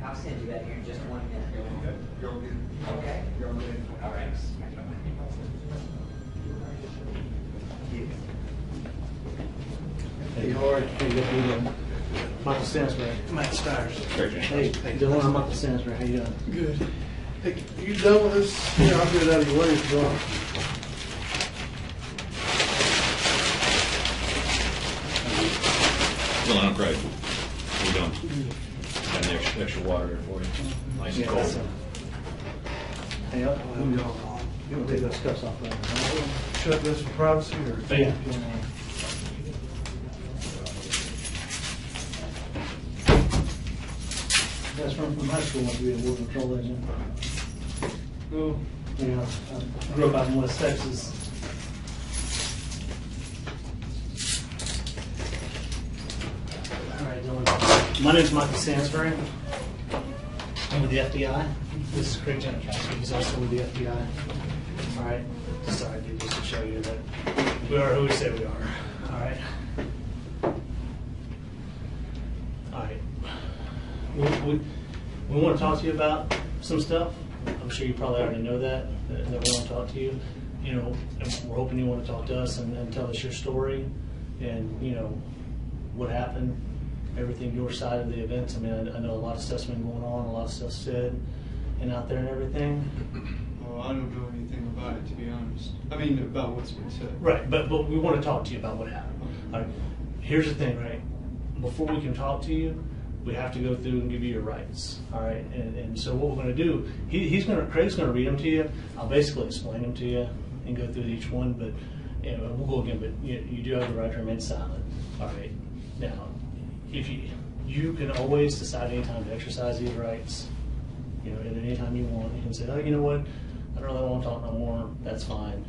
I'll send you that here in just 1 minute. You're good. Okay? You're good. All right. Hey, Howard. Hey, good to meet you. Michael Stansbury. Matt Stires. Hey, Dylann, I'm Michael Stansbury. How you doing? Good. Hey, you done with this? Yeah, I'll get it out of your way if you want. Dylann, I'm Craig. How you doing? Got an extra water there for you. Nice and cold. Hey, you want to take those cuffs off there? Shut this for privacy or? Yeah. That's from high school, went to be a war control agent. No. Yeah, I grew up out in West Texas. All right, Dylann. My name's Michael Stansbury. I'm with the FBI. This is Craig Janikowski. He's also with the FBI. All right. Sorry, dude, just to show you that we are who we say we are. All right. All right. We want to talk to you about some stuff. I'm sure you probably already know that we want to talk to you. You know, and we're hoping you want to talk to us and tell us your story and, you know, what happened, everything, your side of the events. I mean, I know a lot of stuff's been going on, a lot of stuff said and out there and everything. Well, I don't know anything about it, to be honest. I mean, about what's been said. Right, but we want to talk to you about what happened. All right. Here's the thing, right? Before we can talk to you, we have to go through and give you your rights. All right, and so what we're going to do, Craig's going to read them to you. I'll basically explain them to you and go through each one, but you know, we'll go again. But you do have the right to remain silent. All right. Now, if you can always decide anytime to exercise these rights. You know, at any time you want, you can say, oh, you know what, I don't really want to talk no more. That's fine.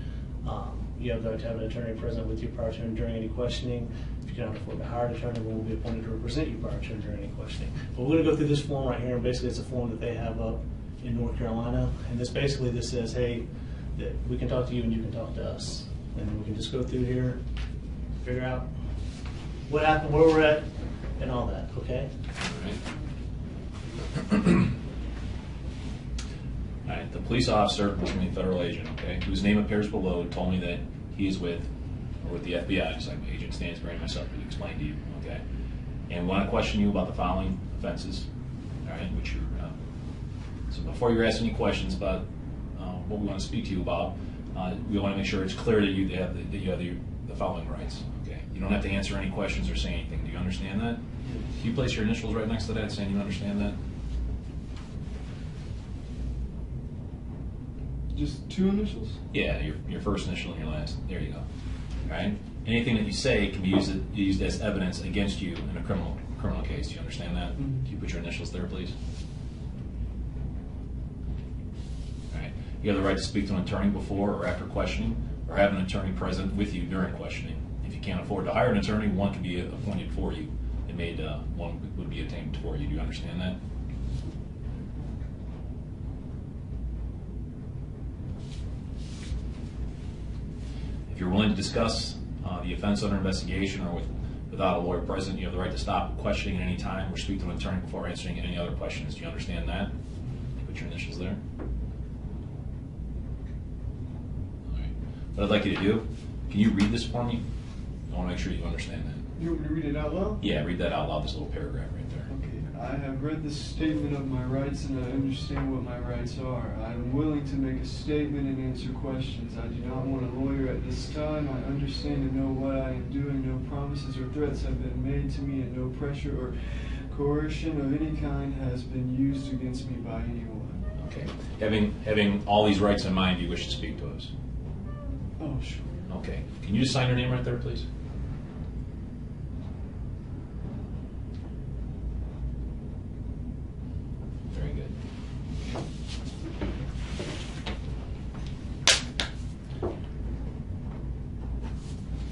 You have the right to have an attorney present with you prior to and during any questioning. If you cannot afford to hire an attorney, we will be appointed to represent you prior to and during any questioning. But we're going to go through this form right here, and basically it's a form that they have up in North Carolina. And this says, hey, that we can talk to you and you can talk to us. And we can just go through here, figure out what happened, where we're at, and all that, okay? All right, the police officer, which means federal agent, okay, whose name appears below, told me that he is with the FBI, just like Agent Stansbury and myself we explained to you, okay? And want to question you about the following offenses, all right, which you're, so before you're asking any questions about what we want to speak to you about, we want to make sure it's clear that you have the following rights, okay? You don't have to answer any questions or say anything. Do you understand that? Can you place your initials right next to that saying you understand that? Just two initials? Yeah, your first initial and your last. There you go. All right? Anything that you say can be used as evidence against you in a criminal case. Do you understand that? Mm-hmm. Can you put your initials there, please? All right. You have the right to speak to an attorney before or after questioning, or have an attorney present with you during questioning. If you can't afford to hire an attorney, one can be appointed for you. One would be obtained for you. Do you understand that? If you're willing to discuss the offense under investigation or without a lawyer present, you have the right to stop questioning at any time or speak to an attorney before answering any other questions. Do you understand that? Put your initials there. All right. What I'd like you to do, can you read this for me? I want to make sure you understand that. You want me to read it out loud? Yeah, read that out loud, this little paragraph right there. Okay. I have read this statement of my rights and I understand what my rights are. I am willing to make a statement and answer questions. I do not want a lawyer at this time. I understand and know what I am doing. No promises or threats have been made to me and no pressure or coercion of any kind has been used against me by anyone. Okay. Having all these rights in mind, you wish to speak to us? Oh, sure. Okay. Can you just sign your name right there, please? Very good.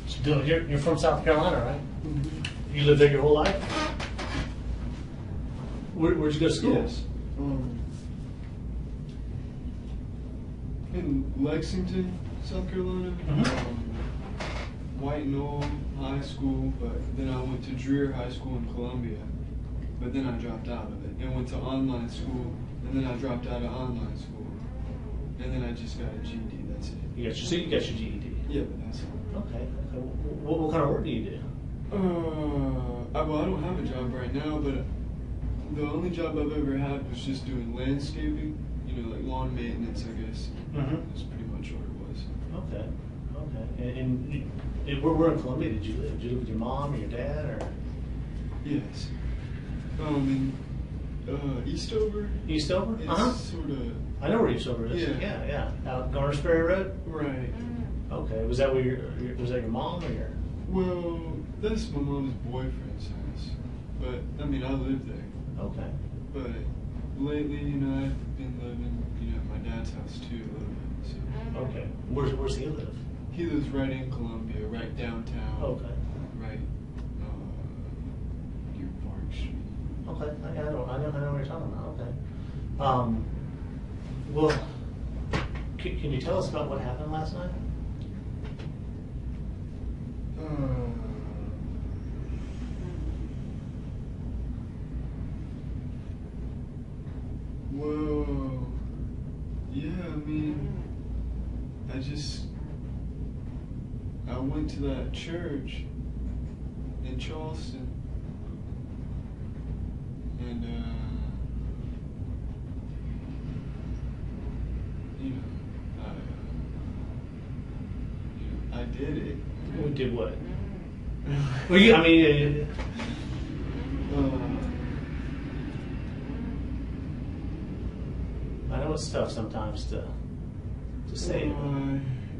So Dylann, you're from South Carolina, right? Mm-hmm. You lived there your whole life? Where'd you go to school? Yes. In Lexington, South Carolina. White Knoll High School, but then I went to Dreer High School in Columbia. but then I dropped out of it and went to online school, and then I dropped out of online school, and then I just got a GED. That's it. So you got your GED. Yeah, but that's all. Okay. What kind of work do you do? Well, I don't have a job right now, but the only job I've ever had was just doing landscaping, like lawn maintenance, I guess. Mm-hmm. That's pretty much what it was. Okay. And where in Columbia did you live? Did you live with your mom or your dad, or? Yes. In Eastover. Eastover? It's sort of. I know where Eastover is. Yeah. Yeah. Out Garnersbury Road? Right. Okay. Was that where was that your mom or your? Well, that's my mom's boyfriend's house, but I mean, I live there. Okay. But lately, I've been living, at my dad's house too a little bit. So. Okay. Where's he live? He lives right in Columbia, right downtown. Okay. Right near Park Street. Okay. I know what you're talking about. Okay. Well, can you tell us about what happened last night? Well, yeah, I mean, I went to that church in Charleston, and, I did it. We did what? Well, you, I mean, I know it's tough sometimes to say it.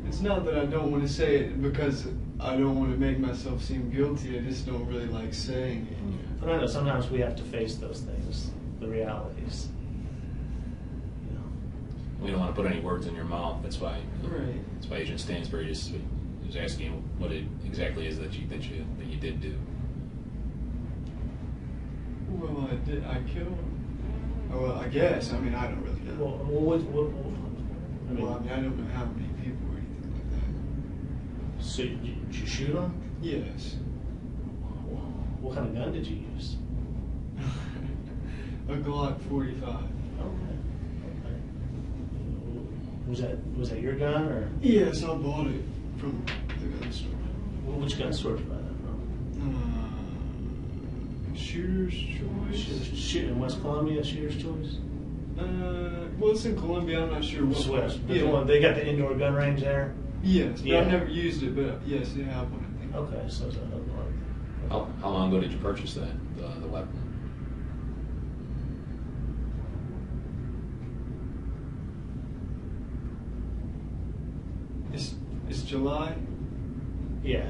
It's not that I don't want to say it because I don't want to make myself seem guilty. I just don't really like saying it. But I know sometimes we have to face those things, the realities. We don't want to put any words in your mouth. That's why. Right. That's why Agent Stansbury just was asking you what it exactly is that you did do. Well, I did. I killed him. Oh, well, I guess. I mean, I don't really know. I mean, I don't know how many people or anything like that. so did you shoot him? Yes. What kind of gun did you use? A Glock 45. Okay. Was that your gun or? Yes, I bought it from the gun store. Which gun store did you buy that from? Shooter's Choice. Shoot in West Columbia, Shooter's Choice. Well, it's in Columbia. I'm not sure what. Swiss. Yeah. They got the indoor gun range there. Yes, but Yeah. I've never used it. But yes, they have one. I think. Okay, so it's How long ago did you purchase that the weapon? It's July. yeah.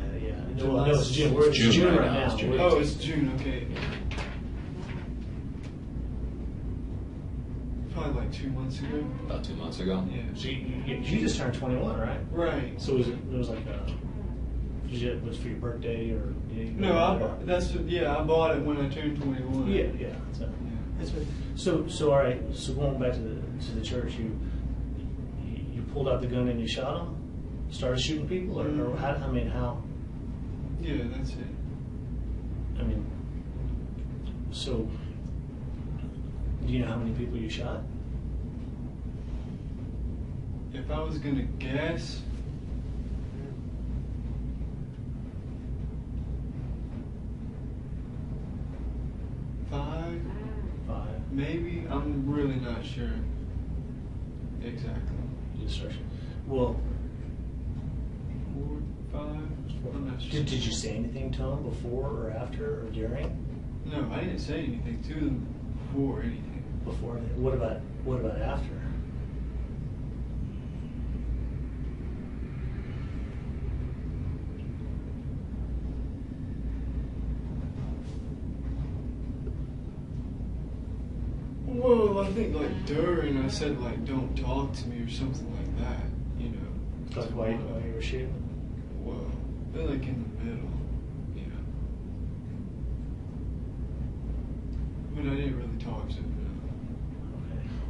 July. No, it's June. We're in June June right right now. now. It's June. Oh, it's June. Okay. Probably like 2 months ago. About 2 months ago. Yeah. So you just turned 21, right? Right. So it was like it was for your birthday or? No, I bought it when I turned 21. Yeah. So, that's right. So all right. So going back to the church, you pulled out the gun and you shot him, started shooting people, or how? I mean, how? Yeah, that's it. I mean, so do you know how many people you shot? If I was gonna guess, five, maybe. I'm really not sure exactly. You search. Well, 4, 5. I'm not sure. did you say anything to him before or after or during? No, I didn't say anything to them before anything. Before. What about after? Well, I think like during I said like don't talk to me or something like that, Like while you were shooting? Well, they're like in the middle, But I didn't really talk to them.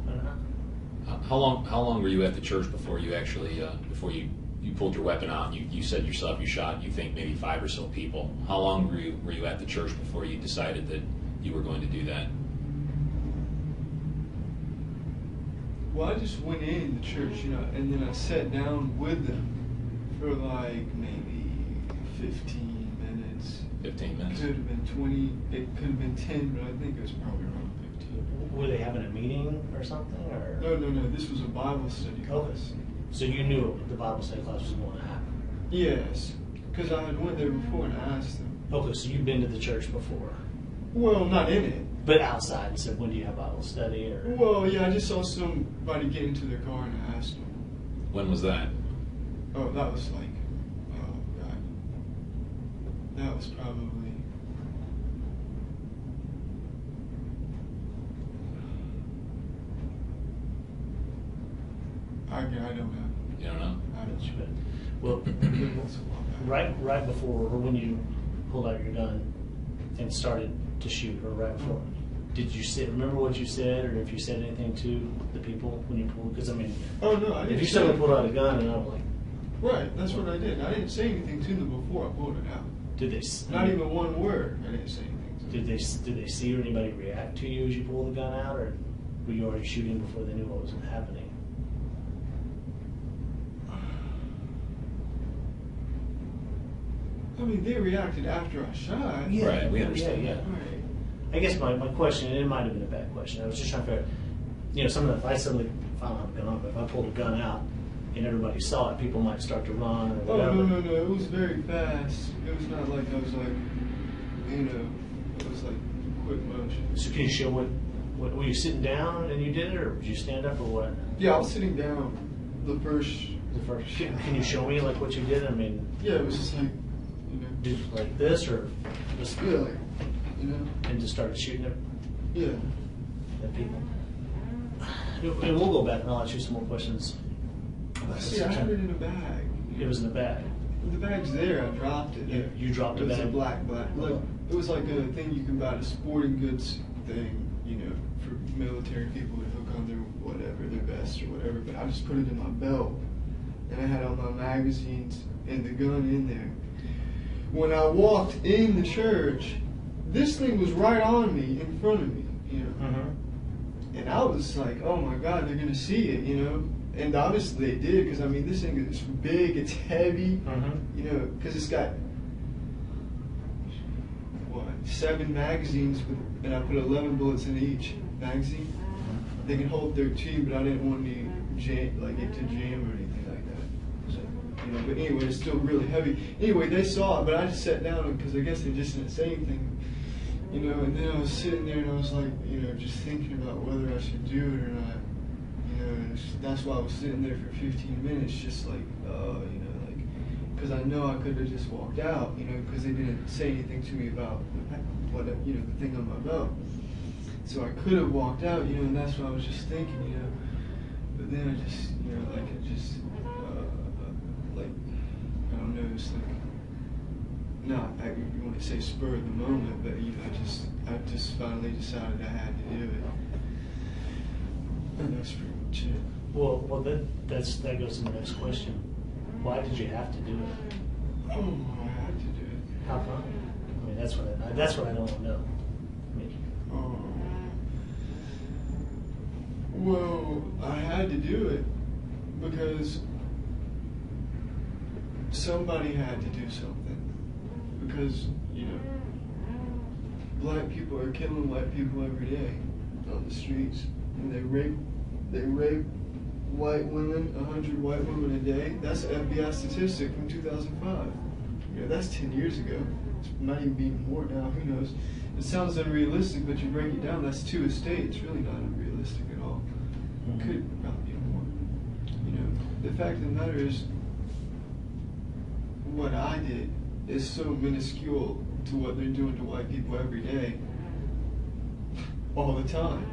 Okay. How long were you at the church before you actually before you pulled your weapon out? You said yourself you shot, you think maybe 5 or so people. How long were you at the church before you decided that you were going to do that? Well, I just went in the church, and then I sat down with them for like maybe 15 minutes. 15 minutes? Could have been 20, it could have been 10, but I think it was probably around 15. Were they having a meeting or something? Or? No, this was a Bible study class. So you knew the Bible study class was going to happen? Yes, because I had went there before and I asked them. Okay, so you've been to the church before? Well, not in it. But outside and said, when do you have Bible study? Or? Well, yeah, I just saw somebody get into their car and I asked them. When was that? Oh, that was like, oh God. That was probably, I don't know. You don't know? I don't know. Well, That's a while back. right before, or when you pulled out your gun and started to shoot, or right before, did you remember what you said, or if you said anything to the people when you pulled? Because I mean, Oh no, I didn't. if you say suddenly it. pulled out a gun and I'm like, Right, that's what I did. I didn't say anything to them before I pulled it out. did they? Not even one word. I didn't say anything to them. Did they see or anybody react to you as you pulled the gun out, or were you already shooting before they knew what was happening? I mean, they reacted after I shot. Yeah, Right, we understand yeah. that. Right. I guess my question, and it might have been a bad question. I was just trying to figure out, if I suddenly found out a gun on, but if I pulled a gun out and everybody saw it, people might start to run or Oh, whatever. no, it was very fast. It was not like I was like, it was like quick motion. So can you show what were you sitting down and you did it, or did you stand up, or what? Yeah, I was sitting down the first. Can you show me like what you did? I mean, Yeah, it was just like, did you like this, or just yeah, like, and just started shooting yeah. at people? And we'll go back and I'll ask you some more questions. See, I had it in a bag. It was in the bag. The bag's there. I dropped it. You dropped it. a It was a bag? black. Look, it was like a thing you can buy at a sporting goods thing, for military people to hook on their whatever, their vest or whatever. But I just put it in my belt, and I had all my magazines and the gun in there. When I walked in the church, this thing was right on me, in front of me, Mm-hmm. And I was like, oh my God, they're gonna see it, And obviously they did, because I mean, this thing is big, it's heavy, Mm-hmm. Because it's got 7 magazines, and I put 11 bullets in each magazine. They can hold 13, but I didn't want it to jam or anything like that. So, but anyway, it's still really heavy. Anyway, they saw it, but I just sat down because I guess they just didn't say anything. And then I was sitting there and I was like, just thinking about whether I should do it or not. And that's why I was sitting there for 15 minutes, just like, because I know I could have just walked out, because they didn't say anything to me about the thing on my belt. So I could have walked out, and that's what I was just thinking, But then I just, I don't know, it's like, not, you want to say spur of the moment, but I just finally decided I had to do it. And that's pretty much it. Well, that goes to the next question. Why did you have to do it? Oh, I had to do it. How come? I mean, that's what I don't know. I mean, Well, I had to do it because somebody had to do something. Because, black people are killing white people every day on the streets. And they rape white women, 100 white women a day. That's an FBI statistic from 2005. That's 10 years ago. It might even be more now, who knows. It sounds unrealistic, but you break it down, that's 2 a state. It's really not unrealistic at all. It could probably be more. The fact of the matter is, what I did is so minuscule to what they're doing to white people every day, all the time.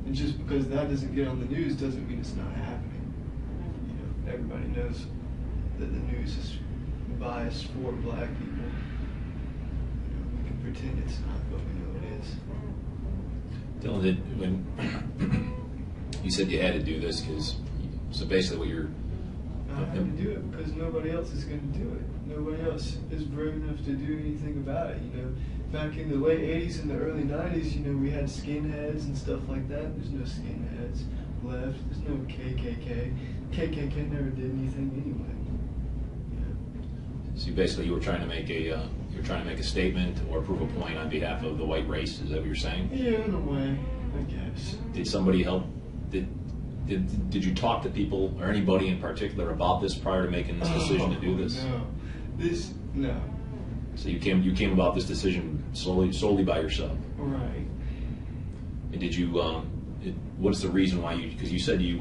And just because that doesn't get on the news doesn't mean it's not happening. Everybody knows that the news is biased for black people. We can pretend it's not, but we know it is. Dylan, when you said you had to do this, so basically what you're... I had to do it because nobody else is going to do it. Nobody else is brave enough to do anything about it. back in the late 80s and the early 90s, you know, we had skinheads and stuff like that. There's no skinheads left. There's no KKK. KKK never did anything anyway. So basically, you were trying to make a statement or prove a point on behalf of the white race. Is that what you're saying? Yeah, in a way, I guess. Did somebody help? Did you talk to people or anybody in particular about this prior to making this decision to do this? No. So you came about this decision solely by yourself. Right. And did you? What's the reason why you? Because you said you'd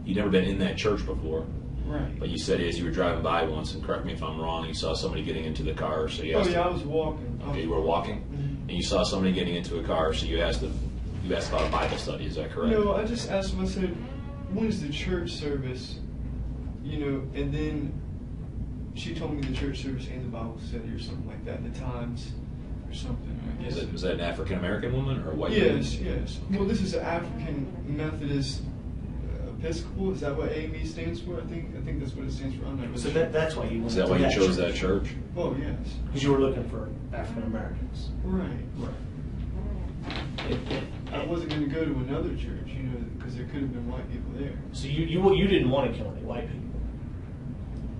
never been in that church before. Right. But you said as you were driving by once, and correct me if I'm wrong, you saw somebody getting into the car, so you asked. I was walking. Okay, you were walking, and you saw somebody getting into a car, so you asked about a Bible study. Is that correct? No, I just asked them. I said, "When is the church service?" You know, and then she told me the church service and the Bible study or something like that. The times or something. I guess. Was that an African American woman or a white woman? Yes. Well, this is an African Methodist Episcopal. Is that what AME stands for? I think that's what it stands for. I'm not really So sure. that's why you went Is that to why you that chose church. that church? Oh yes. Because you were looking for African Americans. Right. I wasn't going to go to another church, you know, because there could have been white people there. So you didn't want to kill any white people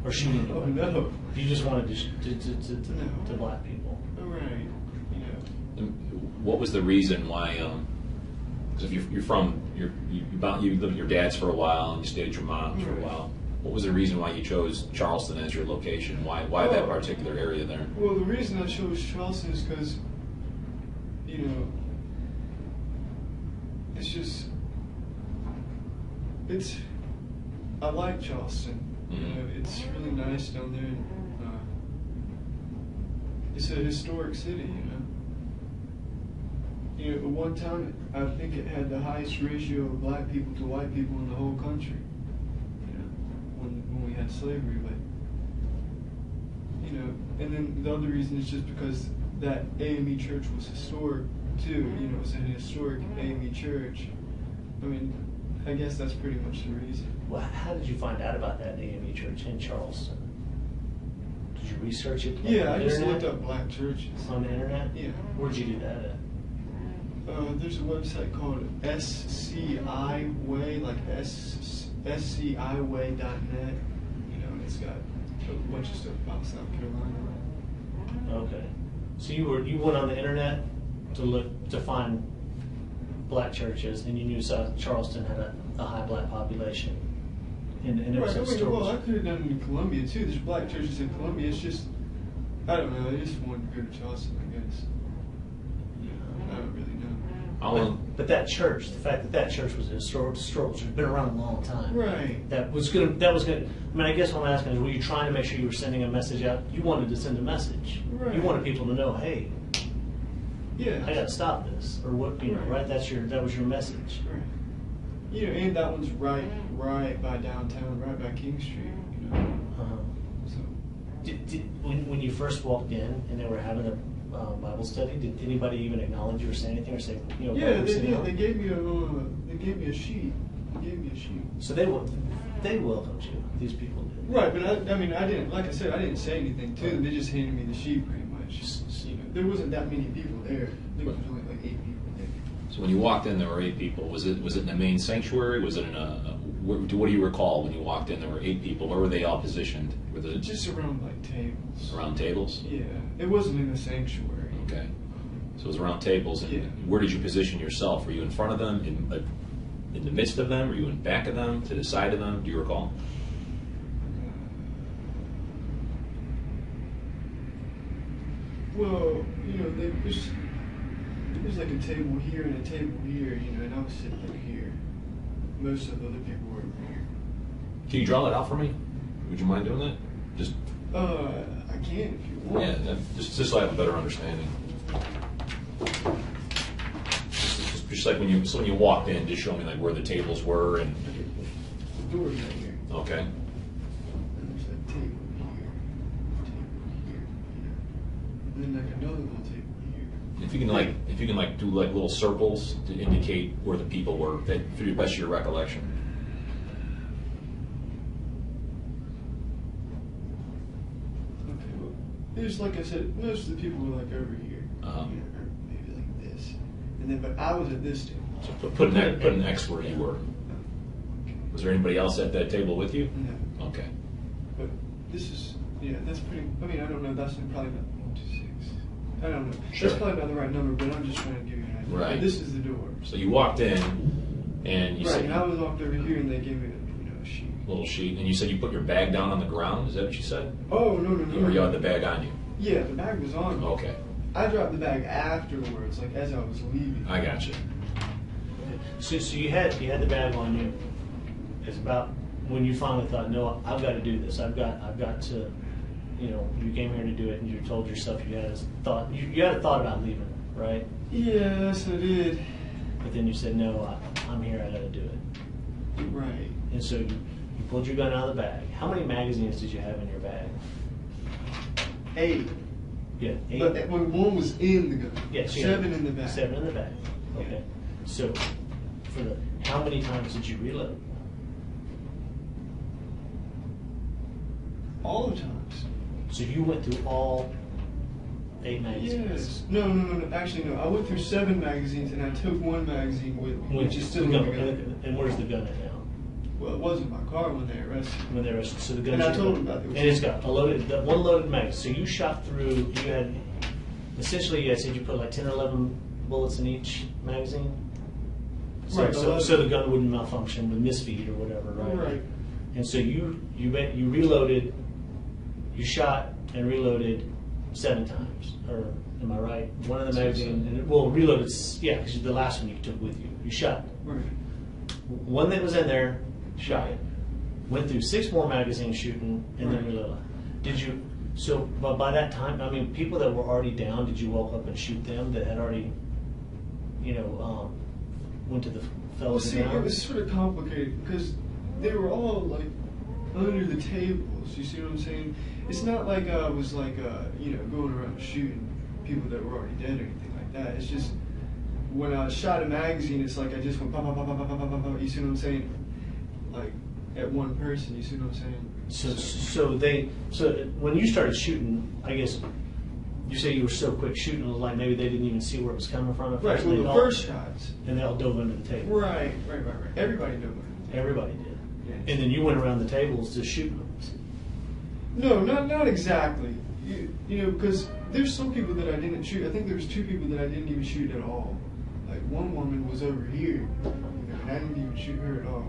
or shoot anyone. Oh no. You just wanted to black people. Right. You know. What was the reason why? Because if you're from you lived with your dad's for a while and you stayed at your mom's for a while. What was the reason why you chose Charleston as your location? Why that particular area there? Well, the reason I chose Charleston is because, you know, I like Charleston. You know, it's really nice down there. And, it's a historic city, you know. You know, at one time, I think it had the highest ratio of black people to white people in the whole country. You know, when we had slavery, but you know, and then the other reason is just because that AME church was historic too. You know, it was an historic AME church. I mean, I guess that's pretty much the reason. Well, how did you find out about that AME church in Charleston? Did you research it? Yeah, on the I just internet? looked up black churches. On the internet? Yeah. Where'd you do that at? There's a website called SCI Way, like SCIway.net. You know, and it's got a bunch of stuff about South Carolina. Okay. So you went on the internet to find black churches, and you knew South Charleston had a high black population. And it was Right, historical. well, I could have done it in Columbia too. There's black churches in Columbia. It's just, I don't know. I just wanted to go to Charleston, I guess. I don't really know. But that church, the fact that church was a historical church, been around a long time. Right. That was gonna. I mean, I guess what I'm asking is, were you trying to make sure you were sending a message out? You wanted to send a message. Right. You wanted people to know, hey, Yeah. I got to stop this, or what? You know, right? That was your message. Right. You know, and that one's right by downtown, right by King Street. You know. So. When you first walked in and they were having a Bible study, did anybody even acknowledge you or say anything or say, you know? Yeah, they sit did. down? They gave me a sheet. So they welcomed you. These people did. Right, but I mean, I didn't. Like I said, I didn't say anything to them. They just handed me the sheet, pretty much. You know, there wasn't that many people there. I think there was only like 8 people there. So when you walked in, there were 8 people. Was it in the main sanctuary? Was it in what do you recall when you walked in? There were 8 people. Where were they all positioned? Were they Just around like tables. around tables? Yeah, it wasn't in the sanctuary. Okay. So it was around tables. And Yeah. where did you position yourself? Were you in front of them, in the midst of them? Were you in back of them, to the side of them? Do you recall? Well, you know, there's like a table here and a table here, you know, and I was sitting over here. Most of the other people were over here. Can you draw that out for me? Would you mind doing that? Just I can if you want. yeah, just so I have a better understanding. Just like when you walked in, just show me like where the tables were and Okay, the door's right here. okay. And there's a table here, you know. And then like another little table here. If you can do like little circles to indicate where the people were, that for the best of your recollection. Okay, well, there's like I said, most of the people were like over here. Maybe like this. And then, but I was at this table. So put an X where you were. Was there anybody else at that table with you? No. Okay. But this is, yeah, that's pretty, I mean, I don't know, that's probably not 1, 2, 6. I don't know. Sure. That's probably not the right number, but I'm just trying to give you an idea. Right. But this is the door. So you walked in, and you Right, said and I was walked over here, and they gave me a sheet. little sheet, and you said you put your bag down on the ground. Is that what you said? Oh, no. Or you had the bag on you? Yeah, the bag was on me. Okay. I dropped the bag afterwards, like as I was leaving. I got you. So you had the bag on you. It's about when you finally thought, no, I've got to do this. I've got to, you came here to do it, and you told yourself you had a thought. You had a thought about leaving, right? Yes, I did. But then you said, no, I'm here. I got to do it. Right. And so you pulled your gun out of the bag. How many magazines did you have in your bag? 8. Yeah, 8. But one was in the gun. Yes, you 7 had in the bag. 7 in the bag. Okay. So how many times did you reload? All the times. So you went through all 8 magazines. Yes. No. Actually, no. I went through 7 magazines, and I took 1 magazine with me, which is still in the gun. And where's the gun at now? Well, it wasn't my car when they arrested me. When they arrested, so the gun. And I told them about it. And it's got one loaded magazine. So you shot through. You had essentially, I said you put like 10 or 11 bullets in each magazine. So, Right, so the gun wouldn't malfunction with misfeed or whatever, right? Right. And so you reloaded, you shot and reloaded 7 times, or am I right? One of the magazines, reloaded, yeah, because the last one you took with you. You shot Right. one that was in there, shot it. Went through 6 more magazines shooting, and then Right. reloaded. Did you? So, but by that time, I mean, people that were already down, did you walk up and shoot them that had already, went to the Well, fellas see, down? it was sort of complicated because they were all like under the tables. You see what I'm saying? It's not like I was like going around shooting people that were already dead or anything like that. It's just when I shot a magazine, it's like I just went pop, pop, pop, pop, pop, pop, pop, pop. You see what I'm saying? Like at one person. You see what I'm saying? So when you started shooting, I guess you say you were so quick shooting, it was like maybe they didn't even see where it was coming from at Right. first. Well, They the all- first shots. and they all dove under the table. Right. Everybody knew it. Everybody did. Yes. And then you went around the tables just shooting them. No, not exactly. Because there's some people that I didn't shoot. I think there was 2 people that I didn't even shoot at all. Like one woman was over here, and I didn't even shoot her at all.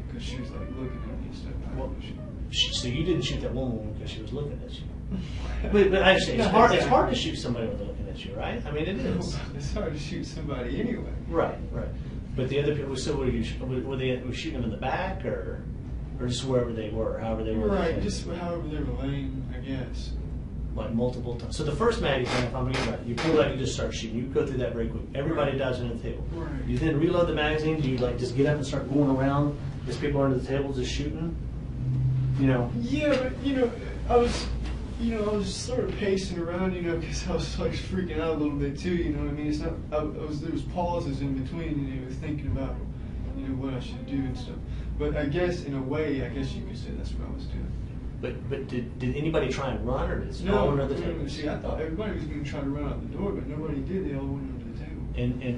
Because she was like looking at me and stuff. I Well, didn't shoot. So you didn't shoot that one woman because she was looking at you. But I understand it's Not hard. It's exactly. hard to shoot somebody when they're looking at you, right? I mean, it is. It's hard to shoot somebody anyway. Right. But the other people, so were they shooting them in the back or just wherever they were, however they were? Right, just however they were laying, I guess. Like multiple times. So the first magazine, if I'm getting right, you pull out, you just start shooting. You go through that very quick. Everybody dives under the table. Right. You then reload the magazine. Do you like just get up and start going around as people are under the table just shooting? Yeah, but I was sort of pacing around, because I was like freaking out a little bit too. You know what I mean? It's not. There was pauses in between, and I was thinking about, what I should do and stuff. But I guess in a way, I guess you could say that's what I was doing. But did anybody try and run or did it No, fall under the table? see, I thought everybody was going to try to run out the door, but nobody did. They all went under the table.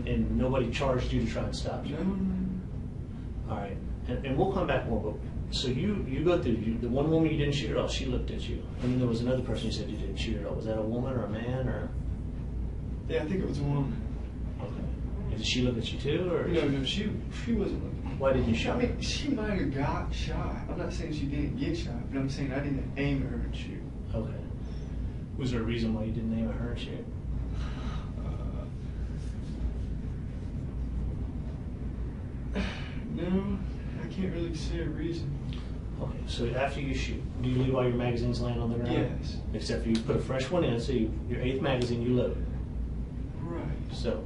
And nobody charged you to try and stop you? No. All right. And we'll come back more, but so you go through, the one woman you didn't shoot at all, she looked at you. And then there was another person you said you didn't shoot at all. Was that a woman or a man or? Yeah, I think it was a woman. Okay. And did she look at you too or? No, she wasn't looking. Why didn't you I shoot? mean, she might have got shot. I'm not saying she didn't get shot, but I'm saying I didn't aim at her and shoot. Okay. Was there a reason why you didn't aim at her and shoot? No, I can't really say a reason. Okay, so after you shoot, do you leave all your magazines laying on the ground? Yes. Except for you put a fresh one in, so your 8th magazine you load. Right. So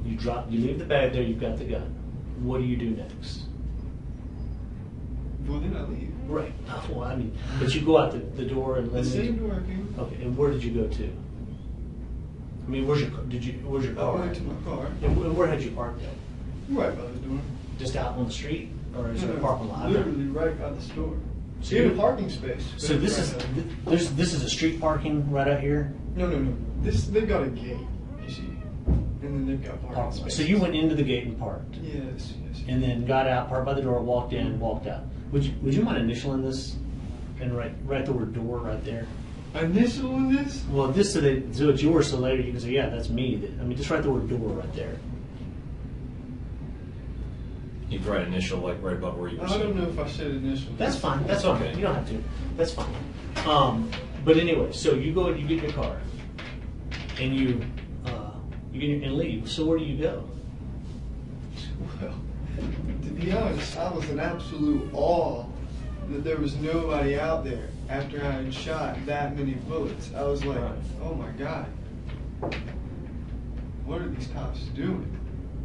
you leave the bag there, you've got the gun. What do you do next? Well, then I leave. Right. Well, I mean, but you go out the door and The same door I came. Okay, and where did you go to? I mean, where's your I car? went to my car. And where had you parked at? Right by the door. Just out on the street, or is there a parking lot? Literally right by the store. So In you- a parking space. So this is Right out. this is a street parking right out here. No. they've got a gate, you see, and then they've got parking spaces. So you went into the gate and parked, Yes. and then got out, parked by the door, walked in, walked out. Would you mind initialing this and write the word door right there? Initial in this? Well, so it's yours, so later you can say, yeah, that's me. Just write the word door right there. You can write initial like right above where you were I don't sitting. know if I said initial. That's fine. That's Okay. fine. You don't have to. That's fine. But anyway, so you go and you get your car, and you get and leave. So where do you go? Well, to be honest, I was in absolute awe that there was nobody out there after I had shot that many bullets. I was like, Right. oh my God, what are these cops doing?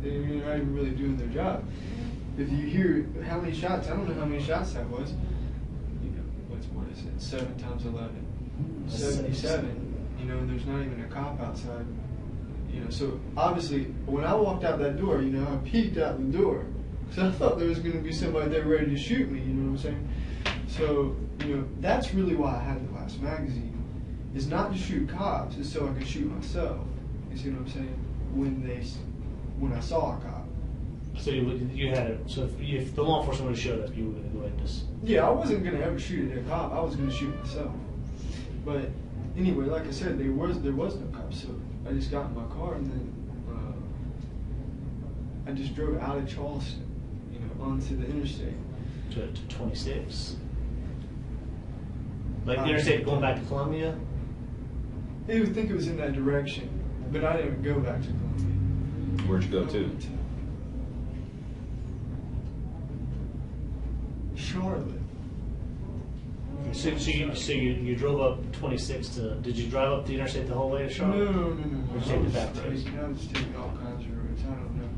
They're not even really doing their job. If you hear how many shots, I don't know how many shots that was. You know, what is it? 7 times 11. 77. You know, and there's not even a cop outside. You know, so obviously when I walked out that door, you know, I peeked out the door. So I thought there was going to be somebody there ready to shoot me, you know what I'm saying? So, you know, that's really why I had the last magazine, is not to shoot cops, it's so I could shoot myself. You see what I'm saying? When I saw a cop. So you had it. So if the law enforcement would have showed up, you were going to go ahead and just. Yeah, I wasn't going to ever shoot at a cop. I was going to shoot myself. But anyway, like I said, there was no cop, so I just got in my car and then I just drove out of Charleston, you know, onto the interstate. To 26. Like the interstate going back to Columbia? They would think it was in that direction, but I didn't go back to Columbia. Where'd you go to? Charlotte. So you drove up 26 to. Did you drive up the interstate the whole way to Charlotte? No. Or you take the back roads? I was taking all kinds of roads. I don't know.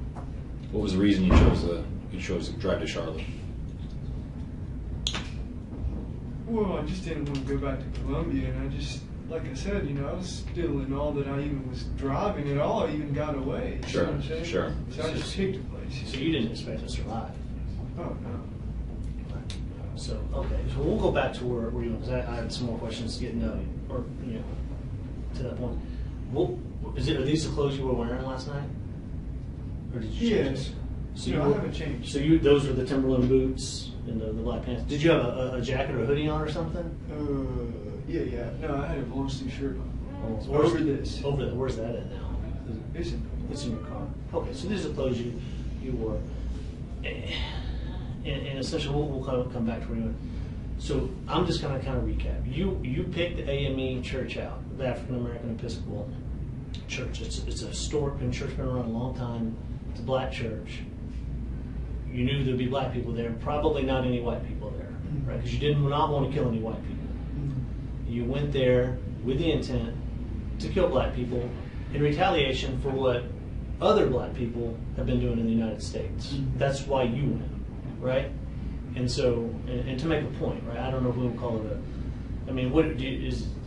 What was the reason you chose to drive to Charlotte? Well, I just didn't want to go back to Columbia, and I just, like I said, you know, I was still in all that I even was driving at all. I even got away. You Sure, know what I'm saying? sure. So I just picked a place. So you didn't expect to survive. Oh no. So okay, so we'll go back to where you were. Because I had some more questions getting to that point. Are these the clothes you were wearing last night, or did you change Yes. them? So No, you I were- haven't changed. So those were the Timberland boots and the black pants. Did you have a jacket or a hoodie on or something? Yeah. No, I had a long sleeve shirt on. Where's- Over this. Over there. Where's that at now? It's in It's in your car. Okay, so these are the clothes you wore. And essentially, we'll come back to where you went. So I'm just going to kind of recap. You picked the AME church out, the African American Episcopal Church. It's a historic church, been around a long time. It's a black church. You knew there'd be black people there, probably not any white people there, right? Because you did not want to kill any white people. You went there with the intent to kill black people in retaliation for what other black people have been doing in the United States. That's why you went, right? And so, and to make a point, right? I don't know who would call it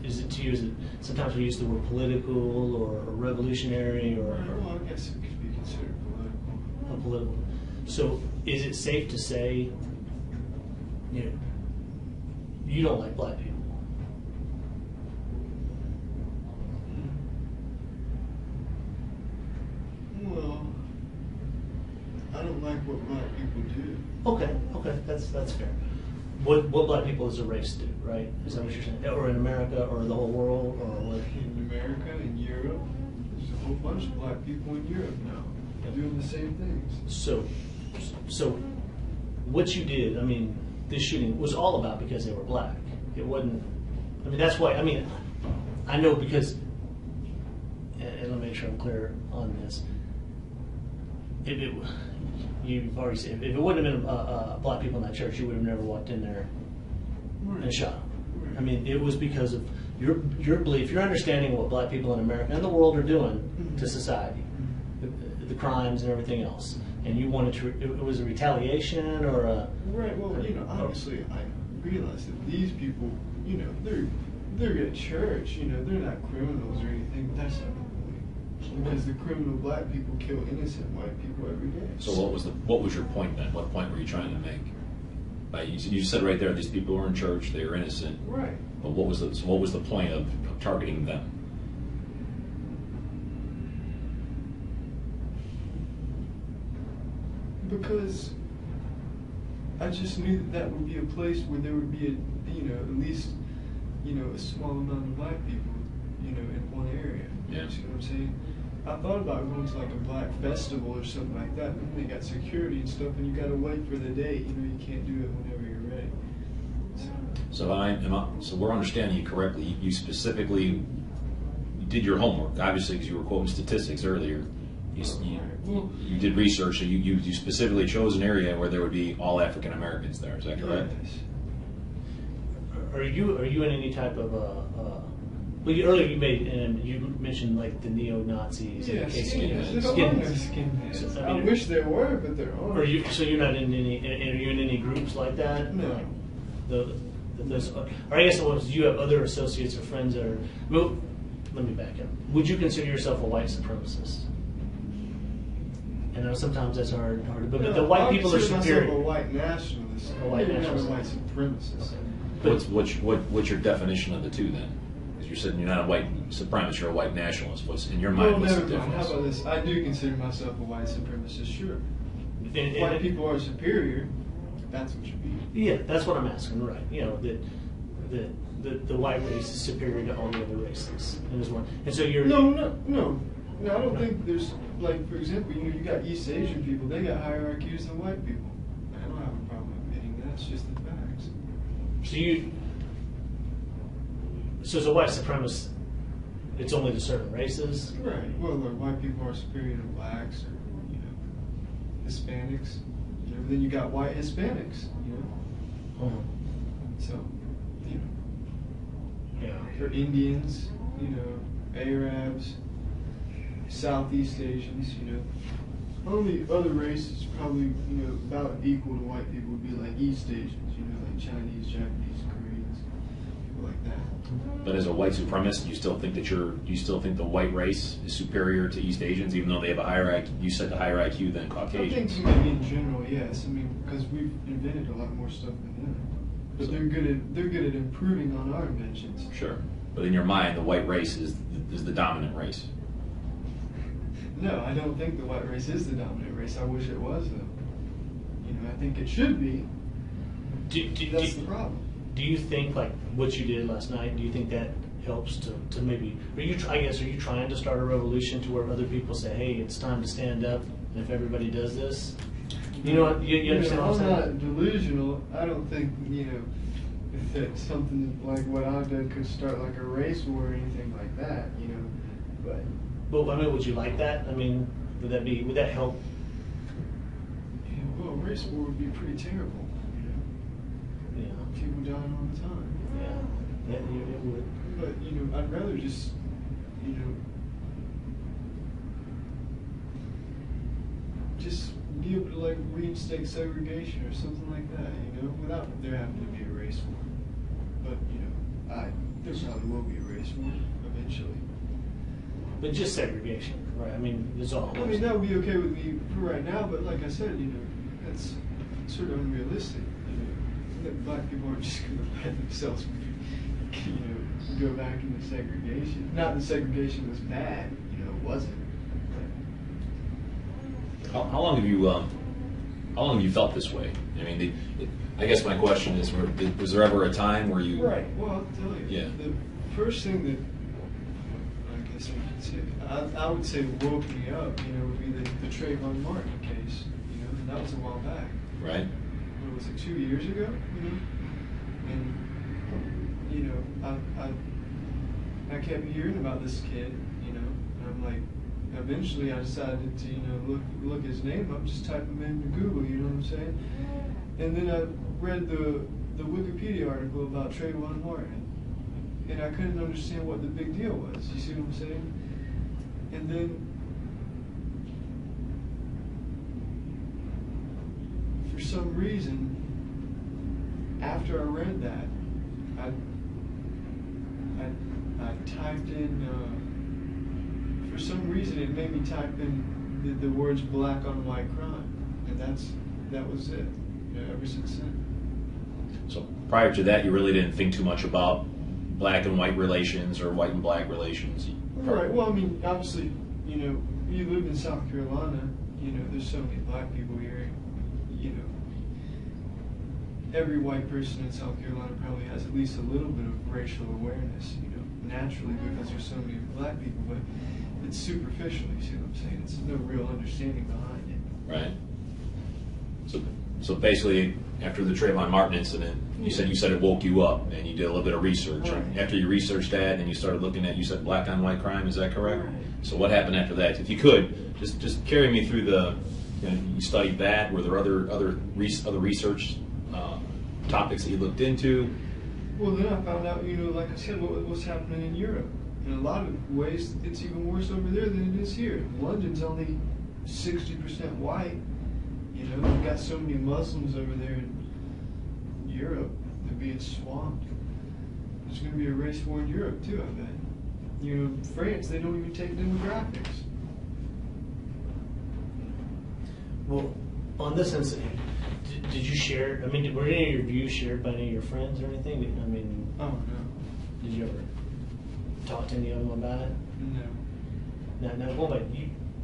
is it to use it? Sometimes we use the word political or revolutionary or Well, I guess it could be considered political. political. So, is it safe to say, you don't like black people? Well, I don't like what black people do. Okay, that's fair. What black people as a race do, right? Is that what you're saying? Or in America, or the whole world, or what? In America, in Europe, there's a whole bunch of black people in Europe now doing the same things. So, what you did, this shooting was all about because they were black. It wasn't. That's why. I know because, and let me make sure I'm clear on this. You've already said, if it wouldn't have been black people in that church, you would have never walked in there and shot them. It was because of your belief, your understanding of what black people in America and the world are doing to society, the crimes and everything else. And you wanted to, it was a retaliation or a... Right, well, honestly, I realize that these people, they're at church, they're not criminals or anything, but that's not the point. Because the criminal black people kill innocent white people every day. So what was your point then? What point were you trying to make? You said right there, these people were in church, they were innocent. Right. But what was the point of targeting them? Because I just knew that would be a place where there would be at least, a small amount of black people, in one area. Yeah. You see what I'm saying? I thought about going to like a black festival or something like that, but then they got security and stuff, and you got to wait for the date. You can't do it whenever you're ready. So we're understanding you correctly. You specifically did your homework, obviously, because you were quoting statistics earlier. You did research, so you specifically chose an area where there would be all African Americans there. Is that correct? Yes. Are you in any type of earlier you mentioned like the neo-Nazis and Yeah, the skinheads. There are no skinheads. So, I wish there were, but there aren't. So you're not in any? Are you in any groups like that? No. Or I guess it was you have other associates or friends that are. Well, let me back up. Would you consider yourself a white supremacist? And sometimes that's hard. But the white people are superior. I'm a white nationalist. A white I'm not a nationalist. white supremacist. What's your definition of the two then? Because you're saying you're not a white supremacist, you're a white nationalist. What's in your mind? Well, What's the never mind. How difference? about this? I do consider myself a white supremacist. Sure. And- White people are superior. That's what you mean. Yeah, that's what I'm asking. Right? That the white race is superior to all the other races. And so you're No. I don't think there's, like, for example, you got East Asian people, they got higher IQs than white people. I don't have a problem admitting that, it's just the facts. So as a white supremacist, it's only to certain races. Right. Well, look, white people are superior to blacks or, Hispanics. Then you got white Hispanics, So, Yeah. or Indians, Arabs, Southeast Asians, Only other races probably, about equal to white people would be like East Asians, like Chinese, Japanese, Koreans, people like that. But as a white supremacist, you still think the white race is superior to East Asians, even though they have a higher IQ. You said the higher IQ than I Caucasians. think maybe in general, yes. I mean, because we've invented a lot more stuff than them. But they're good at improving on our inventions. Sure, but in your mind, the white race is the dominant race. No, I don't think the white race is the dominant race. I wish it was, though. I think it should be. That's the problem. Do you think like what you did last night? Do you think that helps to maybe? Are you trying to start a revolution to where other people say, "Hey, it's time to stand up"? And if everybody does this, you understand what I'm I'm saying? not delusional. I don't think that something like what I've done could start like a race war or anything like that. But I mean, would you like that? I mean, would that help? Well, a race war would be pretty terrible. Yeah. People dying all the time. Yeah, it would. But I'd rather just just be able to like reinstate segregation or something like that. Without there having to be a race war. But there probably will be a race war eventually. But just segregation, right? I mean, it's all. I mean, that would be okay with me for right now, but like I said, that's sort of unrealistic. That black people aren't just going to let themselves, go back into segregation. Not that segregation was bad, it wasn't. How long have you felt this way? I mean, I guess my question is, was there ever a time where you? Right. Well, I'll tell you. Yeah. The first thing that I guess I could say, I would say woke me up, would be the Trayvon Martin case. And that was a while back. Right. What was it, 2 years ago? And I kept hearing about this kid, and I'm like, eventually I decided to look his name up, just type him into Google, you know what I'm saying? And then I read the Wikipedia article about Trayvon Martin, and I couldn't understand what the big deal was. You see what I'm saying? And then for some reason, after I read that, I typed in, for some reason it made me type in the words black on white crime. And that was it, ever since then. So prior to that, you really didn't think too much about black and white relations or white and black relations? Right, well, I mean, obviously, you live in South Carolina, there's so many black people here, every white person in South Carolina probably has at least a little bit of racial awareness, you know, naturally because there's so many black people, but it's superficial, you see what I'm saying? It's no real understanding behind it. Right. So basically, after the Trayvon Martin incident, you said it woke you up, and you did a little bit of research. Right. After you researched that, and you started looking at, you said black on white crime. Is that correct? Right. So what happened after that? If you could just carry me through the. You studied that. Were there other research topics that you looked into? Well, then I found out, you know, like I said, what's happening in Europe. In a lot of ways, it's even worse over there than it is here. London's only 60% white. You know, we've got so many Muslims over there in Europe. They're being swamped. There's going to be a race war in Europe, too, I bet. You know, France, they don't even take demographics. Well, on this incident, did you share? I mean, were any of your views shared by any of your friends or anything? I mean, Oh, no. did you ever talk to any of them about it? No. Now, going back,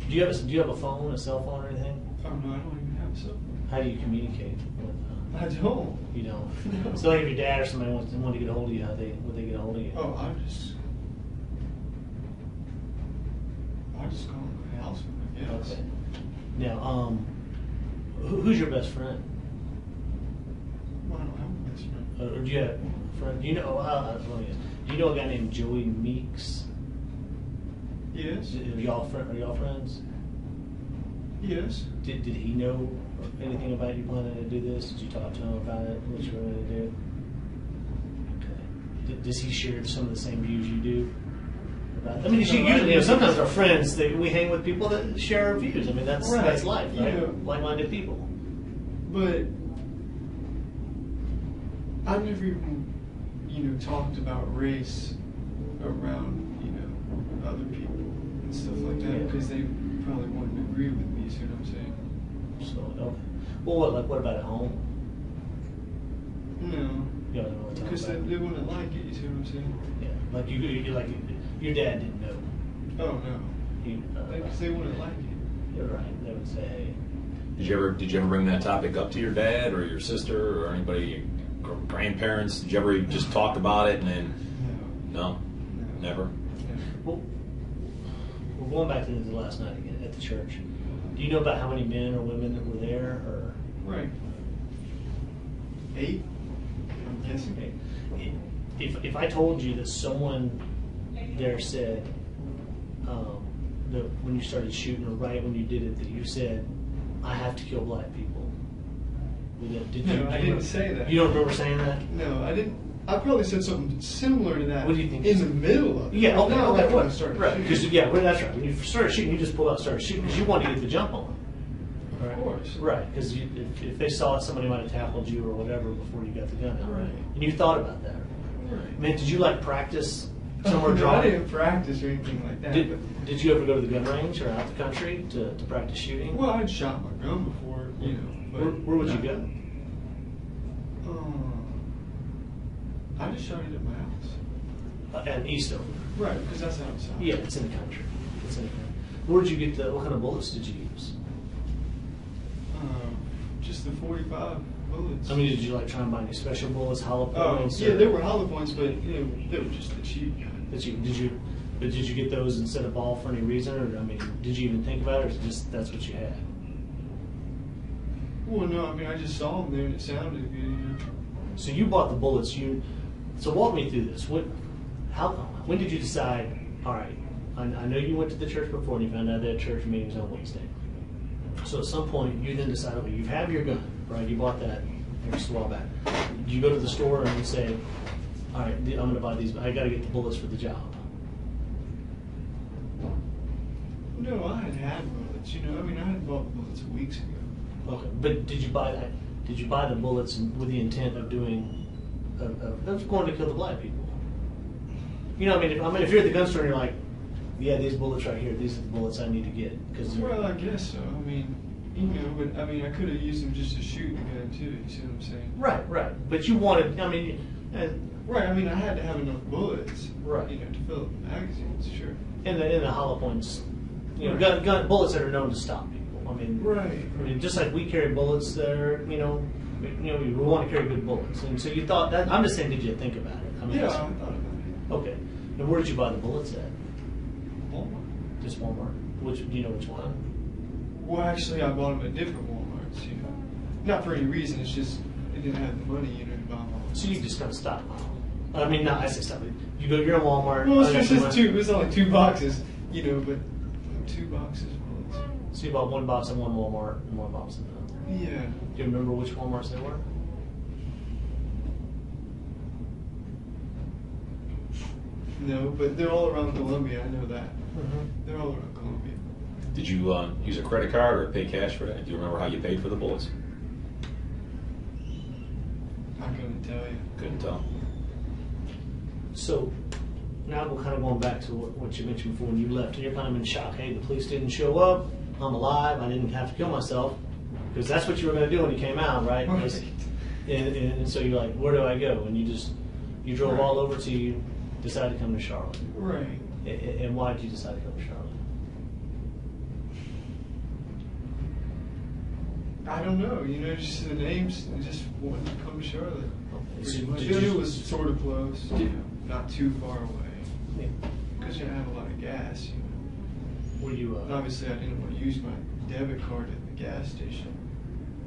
do you have a phone, a cell phone, or anything? Oh, no, I don't even have a cell phone. How do you communicate with? I don't. You don't. No. So, if your dad or somebody wanted to get a hold of you, would they get a hold of you? Oh, I just call my house phone, I guess. Okay. Now, who's your best friend? Well, I don't have a best friend. Or do you have a friend? Do you know? Do you know a guy named Joey Meeks? Yes. Are y'all friends? Yes. Did he know anything about you planning to do this? Did you talk to him about it? What you were going to do? Okay. Does he share some of the same views you do? I mean, usually, sometimes our friends, we hang with people that share our views. I mean, that's life, right? Yeah. Like-minded people. But I never even, you know, talked about race around, you know, other people and stuff like that because they probably wouldn't agree with me. See what I'm saying? So, okay. Well, what about at home? No. You don't know what to talk Because about? they wouldn't like it. You see what I'm saying? Yeah, like your dad didn't know. Oh no. Because they wouldn't like it. You're right. They would say, hey. Did you ever bring that topic up to your dad or your sister or anybody, grandparents? Did you ever just talk about it and then? No. Never. Well, we're going back to the last night again at the church. Do you know about how many men or women that were there, or? Right. 8. I'm guessing. Okay. If I told you that someone there said that when you started shooting, or right when you did it, that you said, "I have to kill black people," I didn't say that. You don't remember saying that? No, I didn't. I probably said something similar to that. What do you think? In the middle of it. Yeah, okay, Not okay, right when I right. started Right, shooting. because well, that's right. When you started shooting, you just pulled out and started shooting because you wanted to get the jump on them. Of course. Right, because if they saw it, somebody might have tackled you or whatever before you got the gun out. Right. And you thought about that. Right. Man, did you practice somewhere No, I drawing? didn't practice or anything like that. Did you ever go to the gun range or out the country to practice shooting? Well, I'd shot my gun before, you know. But Where would you go? I just shot it at my house. At Eastover. Right, because that's outside. Yeah, it's in the country. It's in the country. Where did you get what kind of bullets did you use? Just the 45 bullets. I mean, did you try and buy any special bullets, hollow Oh, points? yeah, they were hollow points, but you know, they were just the cheap kind. Did you get those instead of ball for any reason, or I mean, did you even think about it, or just that's what you had? Well, no, I mean, I just saw them there and it sounded good. You know? So you bought the bullets. So walk me through this. When did you decide? All right, I know you went to the church before and you found out they had church meetings on Wednesday. So at some point you then decide, okay, you have your gun, right? You bought that just a while back. You go to the store and you say, all right, I'm going to buy these. I got to get the bullets for the job. No, I had bullets. You know, I mean, I had bought bullets weeks ago. Okay, but did you buy that? Did you buy the bullets with the intent of going to kill the black people? You know, if you're at the gun store and you're like, yeah, these bullets right here, these are the bullets I need to get. Well, I guess so. I mean, you know, but I mean, I could have used them just to shoot the gun too. You see what I'm saying? Right. But you wanted, right. I mean, I had to have enough bullets, Right. You know, to fill up the magazines. Sure. in the hollow points, you know, gun bullets that are known to stop people. I mean, Right. I mean, just like we carry bullets there, we want to carry good bullets. And so you thought that, I'm just saying, did you think about it? I mean, Yeah, I thought about it. okay. And where did you buy the bullets at? Walmart. Just Walmart. Do you know which one? Well, actually, I bought them at different Walmarts, Not for any reason, it's just, I didn't have the money, to buy them all. So you just kind of stockpile. I mean, not I say stop. You're in Walmart. Well, I got it's some just money. it was only 2 boxes, but 2 boxes of bullets. So you bought one box in one Walmart and one box in another. Yeah. Do you remember which Walmarts they were? No, but they're all around Columbia, I know that. Mm-hmm. They're all around Columbia. Did you use a credit card or pay cash for that? Do you remember how you paid for the bullets? I couldn't tell you. Couldn't tell. So now we're kind of going back to what you mentioned before when you left, and you're kind of in shock. Hey, the police didn't show up. I'm alive. I didn't have to kill myself, because that's what you were going to do when you came out, right? Right. And so you're like, where do I go? And you drove Right. all over till you decided to come to Charlotte. Right. And why did you decide to come to Charlotte? I don't know, just the names, I just wanted to come to Charlotte. Okay, Pretty so much. did you- It was sort of close, not too far away. Yeah. Because you have a lot of gas, Were you? And obviously, I didn't want to use my debit card at the gas station,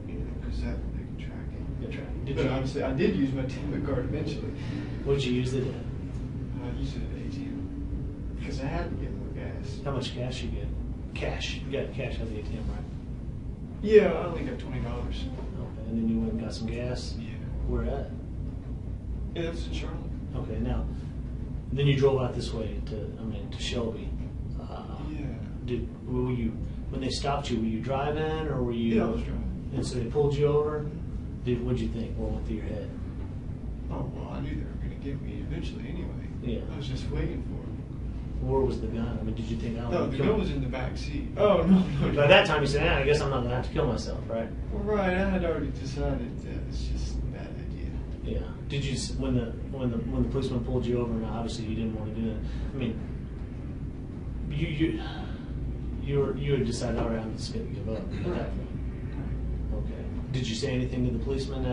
because that they can track it. Good try. Did But you? obviously, I did use my debit card eventually. What did you use it at? I used it at ATM because I had to get more gas. How much cash you get? Cash. You got cash at the ATM, right? Yeah, I only got $20. Okay. And then you went and got some gas. Yeah. Where at? Yeah, that's in Charlotte. Okay. Now, then you drove out this way to Shelby. Yeah. Were you when they stopped you? Were you driving or were you? Yeah, I was driving. And so they pulled you over. What'd you think? What went through your head? Oh well, I knew they were going to get me eventually anyway. Yeah. I was just waiting for them. Where was the gun? I mean, did you think? No, the gun was in the back seat. Oh no. By that time, you said, I guess I'm not gonna have to kill myself, right? Right, I had already decided that it's just a bad idea. Yeah. Did you when the policeman pulled you over? Now, obviously, you didn't want to do it. I mean, you had decided, all right, I'm just gonna give up. Right. Okay. Did you say anything to the policeman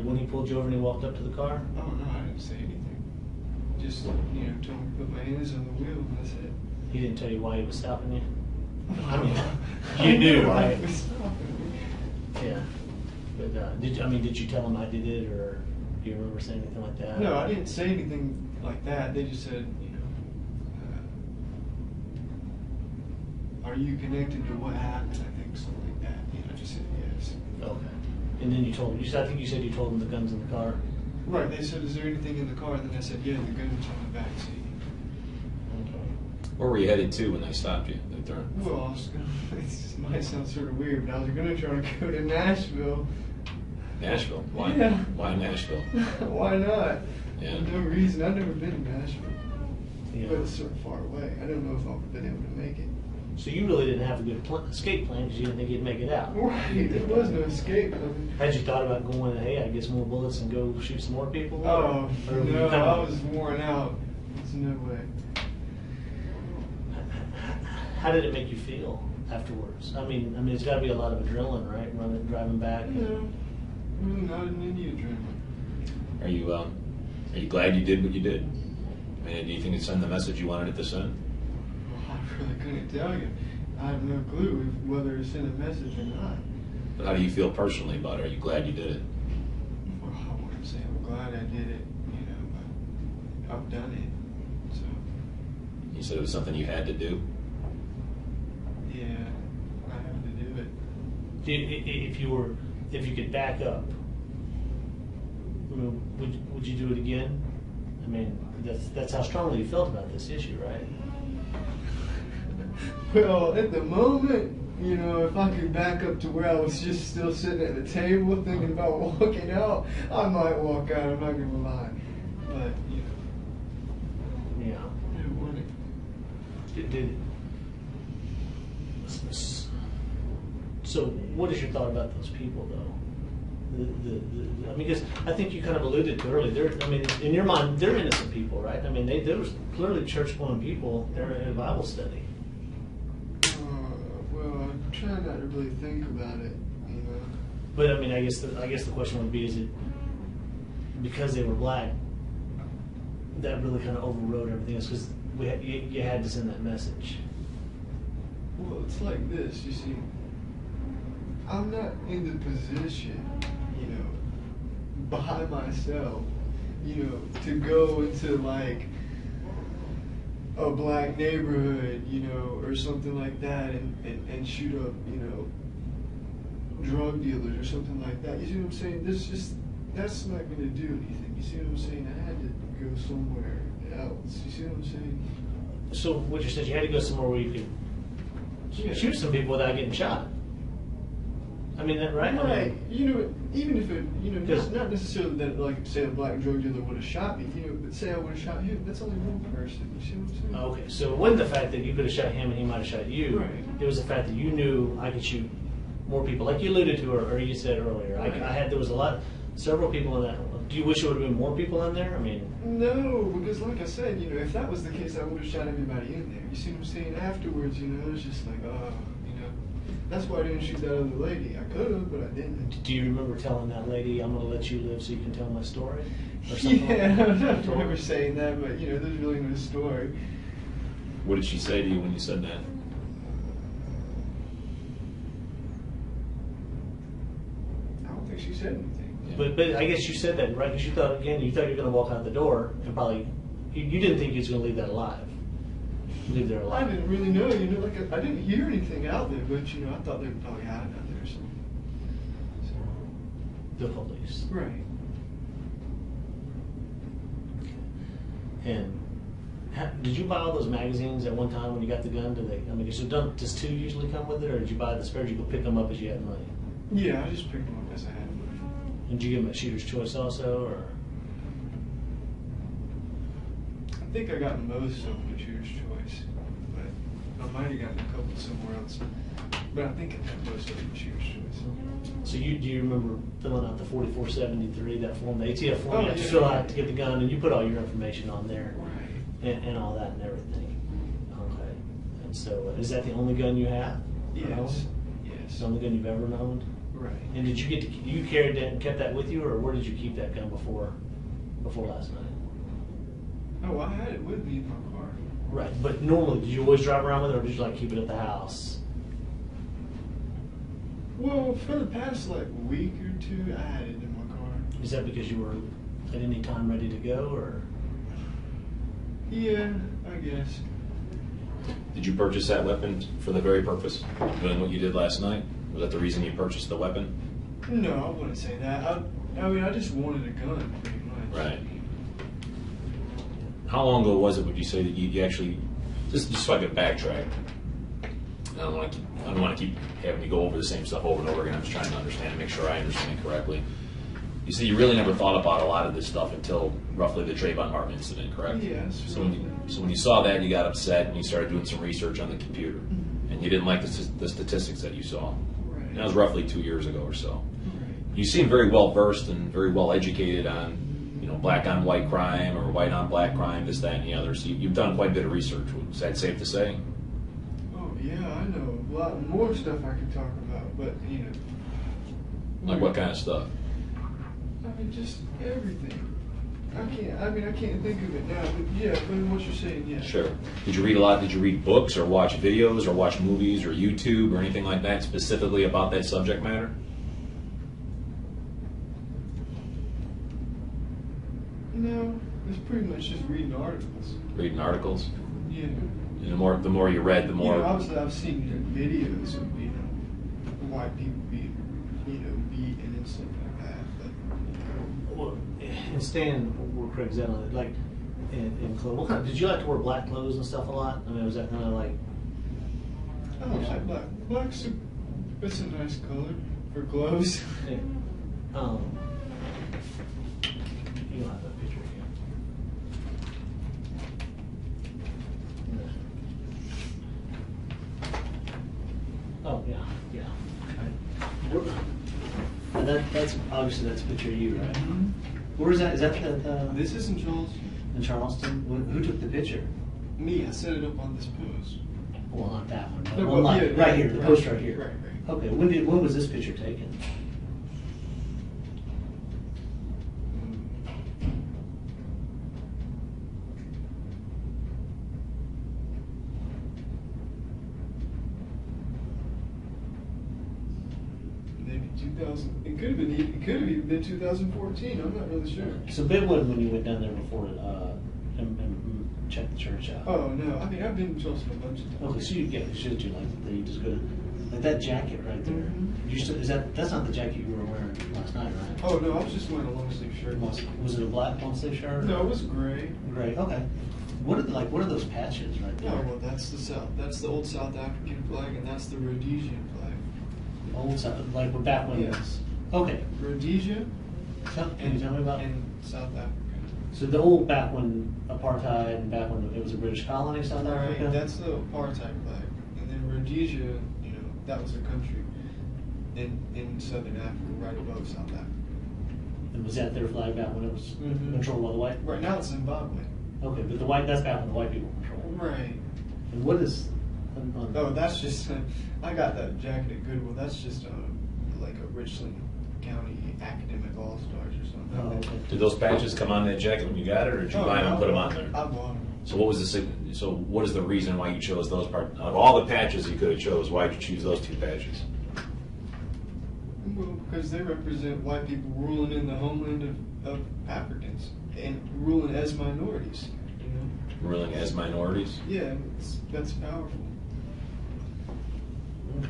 when he pulled you over and he walked up to the car? Oh no, I didn't say anything. Just told him to put my hands on the wheel and that's it. He didn't tell you why he was stopping you? I mean, you knew, why right? he was stopping me. Yeah. But did you tell him I did it, or do you remember saying anything like that? No, I didn't say anything like that. They just said, are you connected to what happened? I think something like that. I just said yes. Okay. And then you told him. I think you said you told him the gun's in the car. Right. They said, is there anything in the car? Then I said, yeah, the gun was on the back seat. Where were you headed to when they stopped you? They turned. Well, I was gonna, it might sound sort of weird, but I was going to try to go to Nashville. Nashville. Why? Yeah. Why Nashville? Why not? Yeah. For no reason. I've never been to Nashville. Yeah. But it's sort of far away. I don't know if I've been able to make it. So you really didn't have a good escape plan because you didn't think you'd make it out. Right. There was no escape. Had you thought about going, hey, I get some more bullets and go shoot some more people? Oh, Or were you no, kind I of- was worn out. There's no way. How did it make you feel afterwards? I mean, it's got to be a lot of adrenaline, right? Driving back. No, really not in any adrenaline. Are you glad you did what you did? I mean, do you think it sent the message you wanted it to send? Well, I really couldn't tell you. I have no clue whether it sent a message or not. But how do you feel personally about it? Are you glad you did it? Well, I wouldn't say I'm glad I did it, but I've done it. So, You said it was something you had to do. yeah, I have to do it. If you could back up, would you do it again? I mean, that's how strongly you felt about this issue, right? Well, at the moment, if I could back up to where I was just still sitting at the table thinking about walking out, I might walk out, I'm not going to lie. But, Yeah. I didn't want it. So, what is your thought about those people, though? I mean, because I think you kind of alluded to earlier. In your mind, they're innocent people, right? I mean, there was clearly church-going people. They're in a Bible study. Well, trying not to really think about it, you know. But I mean, I guess the question would be: is it because they were black that really kind of overrode everything else? Because you had to send that message. Well, it's like this, you see. I'm not in the position, you know, by myself, you know, to go into like a black neighborhood, you know, or something like that and shoot up, you know, drug dealers or something like that. You see what I'm saying? That's not going to do anything. You see what I'm saying? I had to go somewhere else. You see what I'm saying? So what you said, you had to go somewhere where you could shoot some people without getting shot. I mean, that right? Right. I mean, You know, even if it, you know, not necessarily that, like, say a black drug dealer would have shot me, you know, but say I would have shot him, that's only one person. You see what I'm saying? okay, so it wasn't the fact that you could have shot him and he might have shot you. Right. It was the fact that you knew I could shoot more people, like you alluded to or you said earlier. Right. There was several people in that. Do you wish there would have been more people in there? I mean, No, because like I said, you know, if that was the case, I would have shot everybody in there. You see what I'm saying? Afterwards, you know, it was just like, oh, you know, that's why I didn't shoot that other lady. I could have, but I didn't. do you remember telling that lady, "I'm going to let you live so you can tell my story"? Or something Yeah, like I that? don't remember saying that, but you know, there's really no story. What did she say to you when you said that? I don't think she said anything. Yeah. But I guess you said that, right? Because you thought you were going to walk out the door and probably you didn't think you was going to leave that alive. Leave there I alive. didn't really know, you know, like I didn't hear anything out there, but you know, I thought they probably had it out there or something. The police. Right. And did you buy all those magazines at one time when you got the gun? Does two usually come with it, or did you buy the spare? Did you go pick them up as you had money? Yeah, I just picked them up as I had money. And did you give them a shooter's choice also, or? I think I got most of them at Shooter's Choice, but I might have gotten a couple somewhere else. But I think I got most of them at Shooter's Choice. So do you remember filling out the 4473, that form, the ATF form Oh, you have to yeah, fill yeah. out to get the gun, and you put all your information on there Right. and all that and everything. Okay. And so is that the only gun you have? Yes. It's Yes. the only gun you've ever owned? Right. And did you carried that and kept that with you, or where did you keep that gun before last night? Oh, I had it with me in my car. Right, but normally, did you always drive around with it, or did you like keep it at the house? Well, for the past like week or two, I had it in my car. Is that because you were at any time ready to go, or? Yeah, I guess. Did you purchase that weapon for the very purpose, doing what you did last night? Was that the reason you purchased the weapon? No, I wouldn't say that. I mean, I just wanted a gun, pretty much. Right. How long ago was it, would you say, that you actually, just so I could backtrack? I don't want to keep having you go over the same stuff over and over again. I'm just trying to understand, make sure I understand correctly. You said you really never thought about a lot of this stuff until roughly the Trayvon Martin incident, correct? Yes. So when you saw that, you got upset and you started doing some research on the computer, and you didn't like the statistics that you saw. Right. And that was roughly 2 years ago or so. Right. You seem very well versed and very well educated on, black on white crime or white on black crime, this, that, and the other. So you've done quite a bit of research. Is that safe to say? Oh yeah, I know a lot more stuff I could talk about, but you know. Like what kind of stuff? I mean, just everything. I can't think of it now, but yeah, but what you're saying, yeah. Sure. Did you read a lot? Did you read books or watch videos or watch movies or YouTube or anything like that specifically about that subject matter? No, it's pretty much just reading articles. Reading articles? Yeah. And the more you read, the more. Obviously, I've seen videos of white people being beaten and stuff like that. But Well, and Stan, where Craig's at on it, like in clothes. Did you like to wear black clothes and stuff a lot? I mean, was that kind of like? I don't like black. Black's it's a nice color for clothes. Yeah. You don't have that picture here. No. Oh yeah, yeah. And that's obviously that's a picture of you, right? Where is that? Is that This isn't Charleston. in Charleston? Who took the picture? Me, I set it up on this post. Well, not that one. But No, one well, like, yeah, right here, the right, post right here. right. Okay, when was this picture taken? Maybe 2000. It could have been. It could have even been 2014. I'm not really sure. So it wasn't when you went down there before and checked the church out. Oh no! I mean, I've been to Tulsa a bunch of times. Okay, so you should you like that? You just go to like that jacket right there. Mhm. You still, that's not the jacket you were wearing last night, right? Oh no! I was just wearing a long sleeve shirt. Was it a black long sleeve shirt? No, it was gray. Gray. Okay. What are those patches right there? Oh well, that's the South. That's the old South African flag, and that's the Rhodesian flag. Old South, like we're back when. Yes. Okay. Rhodesia. Can you tell me about? And South Africa. So the old back when apartheid and back when it was a British colony, South Africa. Right, that's the apartheid flag, and then Rhodesia, that was a country in southern Africa, right above South Africa. And was that their flag back when it was Mhm. controlled by the white? Right now it's Zimbabwe. Okay, but that's back when the white people controlled. Right. And what is? Oh, that's just. I got that jacket at Goodwill. That's just like a Richland County Academic All Stars or something. Oh, okay. Did those patches come on that jacket when you got it, or did you buy them and put them on there? I bought them. So what was so what is the reason why you chose those parts? Out of all the patches you could have chose, why did you choose those two patches? Well, because they represent white people ruling in the homeland of Africans and ruling as minorities. Ruling as minorities? Yeah, that's powerful. Okay.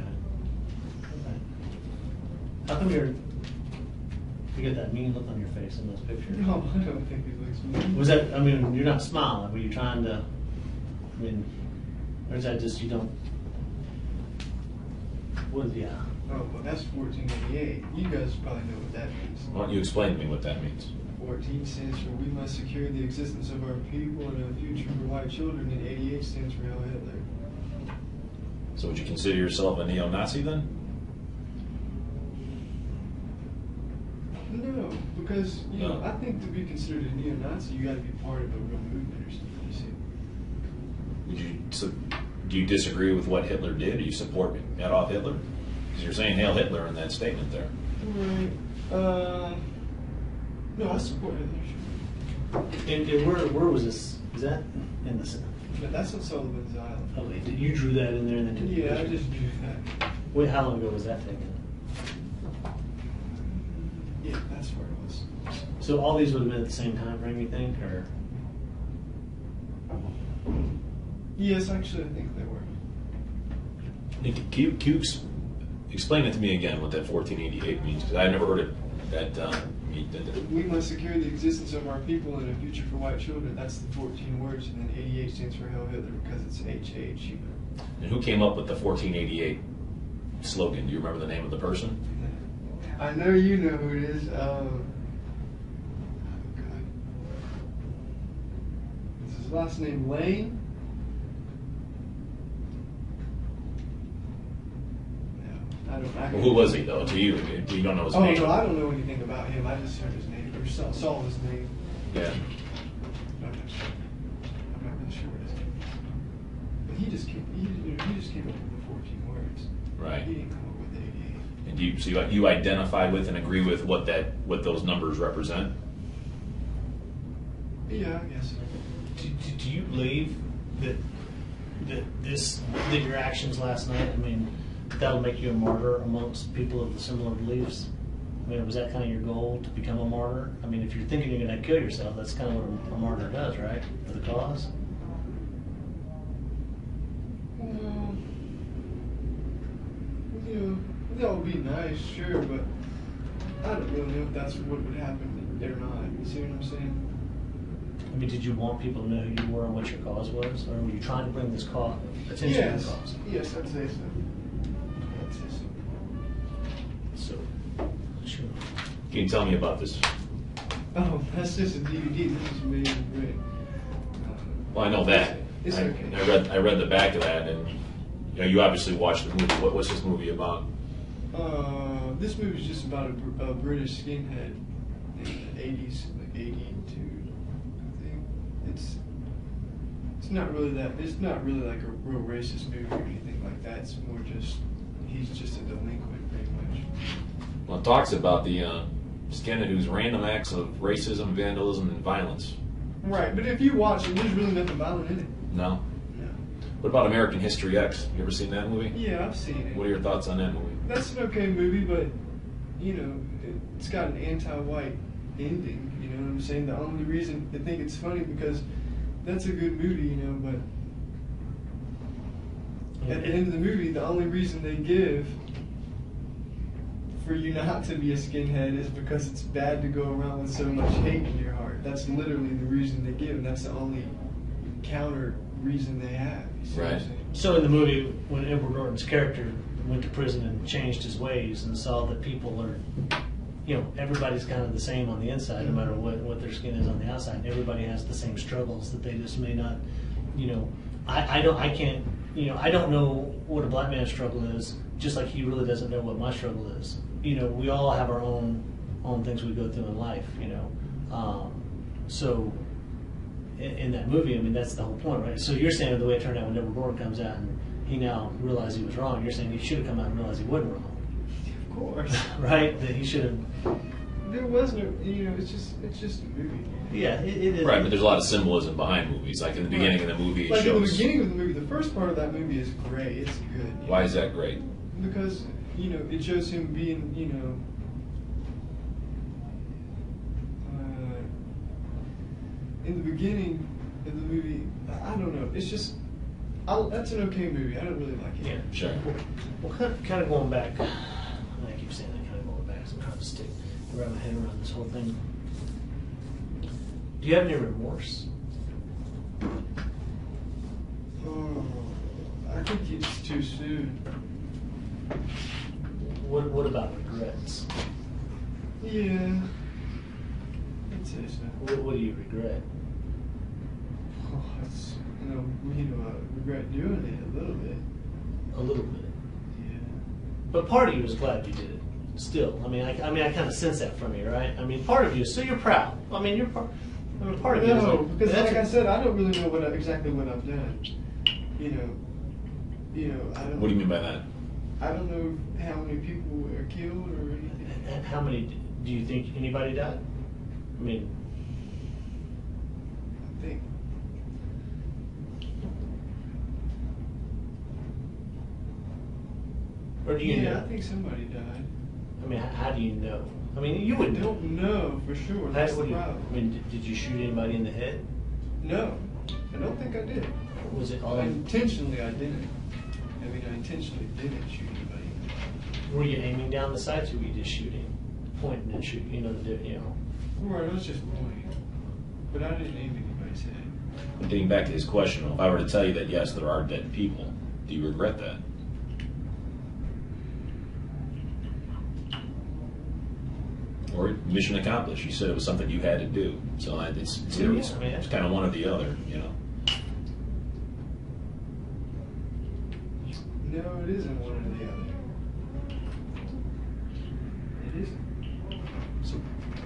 How come you get that mean look on your face in those pictures? No, I don't think it looks mean. Was that? I mean, you're not smiling. Were you trying to? I mean, or is that just you don't? What? Yeah. Oh, well, that's 1488. You guys probably know what that means. Why don't you explain to me what that means? 14 stands for we must secure the existence of our people and a future for white children, and 88 stands for Hail Hitler. So would you consider yourself a neo-Nazi then? No, because No. I think to be considered a neo-Nazi, you got to be part of a real movement or something. You see? Do you disagree with what Hitler did? Do you support Adolf Hitler? Because you're saying Hail Hitler in that statement there. Right. No, I support Hitler. And where was this? Is that in the? But that's on Sullivan's Island. Okay, you drew that in there and then took the Yeah, I picture? just drew that. Wait, how long ago was that taken? Yeah, that's where it was. So all these would have been at the same time frame, you think, or? Yes, actually, I think they were. Can you explain it to me again what that 1488 means? Because I've never heard it that. We must secure the existence of our people and a future for white children. That's the 14 words, and then 88 stands for Hail Hitler because it's HH. And who came up with the 1488 slogan? Do you remember the name of the person? I know you know who it is. Oh, God. Is his last name Lane? No, I don't. Well, who was he though? To you, you don't know his Oh name. no, I don't know anything about him. I just heard his name or saw his name. Yeah. I'm not really sure what his name is. But he just came up with the 14 words. Right. He didn't come up with 88. And so you identify with and agree with what those numbers represent? Yeah, I guess so. Do you believe that your actions last night? I mean, that'll make you a martyr amongst people of similar beliefs. I mean, was that kind of your goal, to become a martyr? I mean, if you're thinking you're going to kill yourself, that's kind of what a martyr does, right? For the cause. Well, that would be nice, sure, but I don't really know if that's what would happen or not. You see what I'm saying? I mean, did you want people to know who you were and what your cause was, or were you trying to bring this attention Yes. to the cause? Yes, I'd say so. I'd say so. So, sure. Can you tell me about this? Oh, that's just a DVD. This is made in Britain. Well, I know that. It's okay. I read the back of that, and you obviously watched the movie. What's this movie about? This movie is just about a British skinhead in the 80s, like 82, I think. It's It's not really that. It's not really like a real racist movie or anything like that. It's more just he's just a delinquent, pretty much. Well, it talks about the skinhead whose random acts of racism, vandalism, and violence. Right, but if you watch it, there's really nothing violent in it. No. No. What about American History X? You ever seen that movie? Yeah, I've seen it. What are your thoughts on that movie? That's an okay movie, but you know, it's got an anti-white ending. You know what I'm saying? The only reason I think it's funny because that's a good movie, you know, but at the end of the movie, the only reason they give for you not to be a skinhead is because it's bad to go around with so much hate in your heart. That's literally the reason they give, and that's the only counter reason they have. You see what I'm Right. saying? So in the movie, when Edward Norton's character went to prison and changed his ways and saw that people are, you know, everybody's kind of the same on the inside, no matter what their skin is on the outside. And everybody has the same struggles that they just may not, you know. I can't, you know, I don't know what a black man's struggle is, just like he really doesn't know what my struggle is. You know, we all have our own things we go through in life, you know. So in that movie, I mean, that's the whole point, right? So you're saying the way it turned out when Edward Norton comes out and he now realized he was wrong, you're saying he should have come out and realized he wasn't wrong. Of course. Right? That he should have. There was no, you know, it's just a movie. Yeah, it is. Right, but there's a lot of symbolism behind movies. Like in the beginning of the movie, it Like in the shows. beginning of the movie, the first part of that movie is great. It's good. you Why know? is that great? Because, you know, it shows him being, you know, in the beginning of the movie, I don't know. It's just, that's an okay movie. I don't really like it. Yeah. Sure. Well, kind of going back. I keep saying that, kind of going back. So I'm trying to wrap my head around this whole thing. Do you have any remorse? Oh, I think it's too soon. What about regrets? Yeah. I'd say so. What do you regret? Oh, it's, you know, I regret doing it a little bit. A little bit. Yeah. But part of you is glad you did it. Still, I mean, I kind of sense that from you, right? I mean, part of you. So you're proud. I mean, you're part. I mean, part of you. Is No, like, because that's like I said, I don't really know exactly what I've done. You know, I don't. What do you mean by that? I don't know how many people are killed or anything. And how many do you think anybody died? I mean, I think. or do you Yeah, I know? think somebody died. I mean, how do you know? I mean, you I would know. don't know for sure. How- That's what the do you- problem. I mean, did you shoot anybody in the head? No, I don't think I did. Was it all? Intentionally, I didn't. I mean, I intentionally didn't shoot anybody. Were you aiming down the sights, or were you just shooting, pointing and shooting? You know, Right, I was just pointing. But I didn't aim anybody's head. But getting back to his question, if I were to tell you that yes, there are dead people, do you regret that? Or mission accomplished? You said it was something you had to do, so it's Yeah, I mean, it's kind of one or the other, you know. No, it isn't one or the other. It isn't.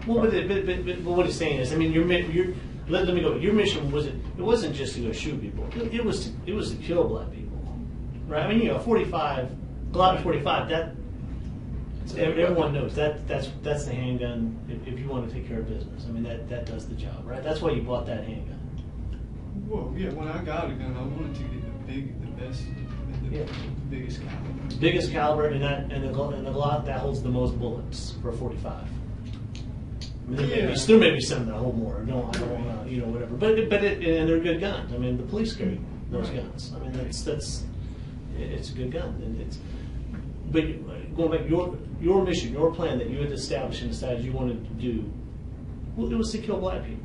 Well, but what he's saying is, I mean, let me go. Your mission wasn't just to go shoot people. It was to kill black people, right? I mean, 45, Glock 45. That everyone knows that's the handgun. If you want to take care of business, I mean that does the job, right? That's why you bought that handgun. Well, yeah, when I got a gun, I wanted to get the biggest caliber. Biggest caliber, and the Glock that holds the most bullets for 45. I mean, there may be some that hold more. No, I don't want to, whatever. But and they're good guns. I mean, the police carry those guns. I mean, it's a good gun, and But going back, your mission, your plan that you had established and decided you wanted to do, well, it was to kill black people.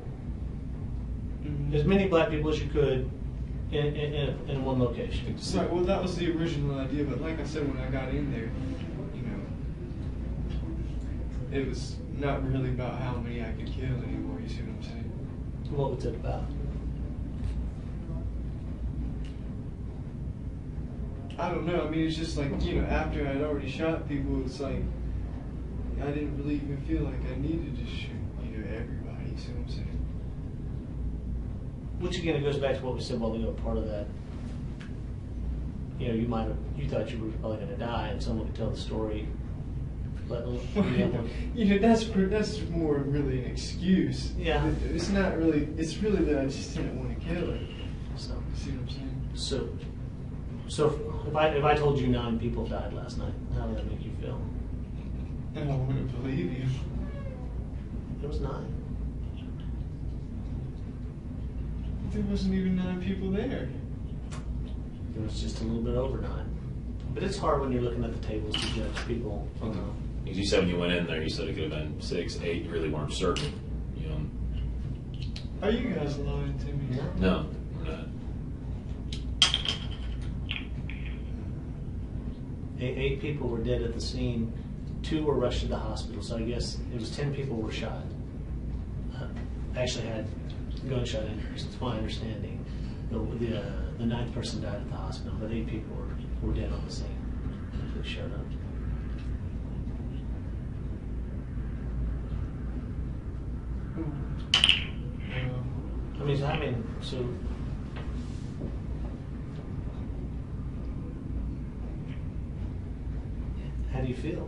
Mm-hmm. As many black people as you could in one location. Right. Well, that was the original idea, but like I said, when I got in there, it was not really about how many I could kill anymore. You see what I'm saying? What was it about? I don't know. I mean, it's just like, after I'd already shot people, it's like I didn't really even feel like I needed to shoot, everybody. You see what I'm saying? which again, it goes back to what we said a while ago. Part of that, you thought you were probably going to die, and someone could tell the story. That's more really an excuse. Yeah. It's not really. It's really that I just didn't want to kill her. So, See what I'm saying? So if I told you 9 people died last night, how would that make you feel? And I wouldn't believe you. It was 9. There wasn't even 9 people there. It was just a little bit over 9. But it's hard when you're looking at the tables to judge people. Because you said when you went in there, you said it could have been 6, 8. You really weren't certain. Are you guys lying to me? No, we're not. 8 people were dead at the scene. 2 were rushed to the hospital. So I guess it was 10 people were shot. Actually had gunshot injuries. It's my understanding. The 9th person died at the hospital, but 8 people were dead on the scene. They showed up. So how do you feel?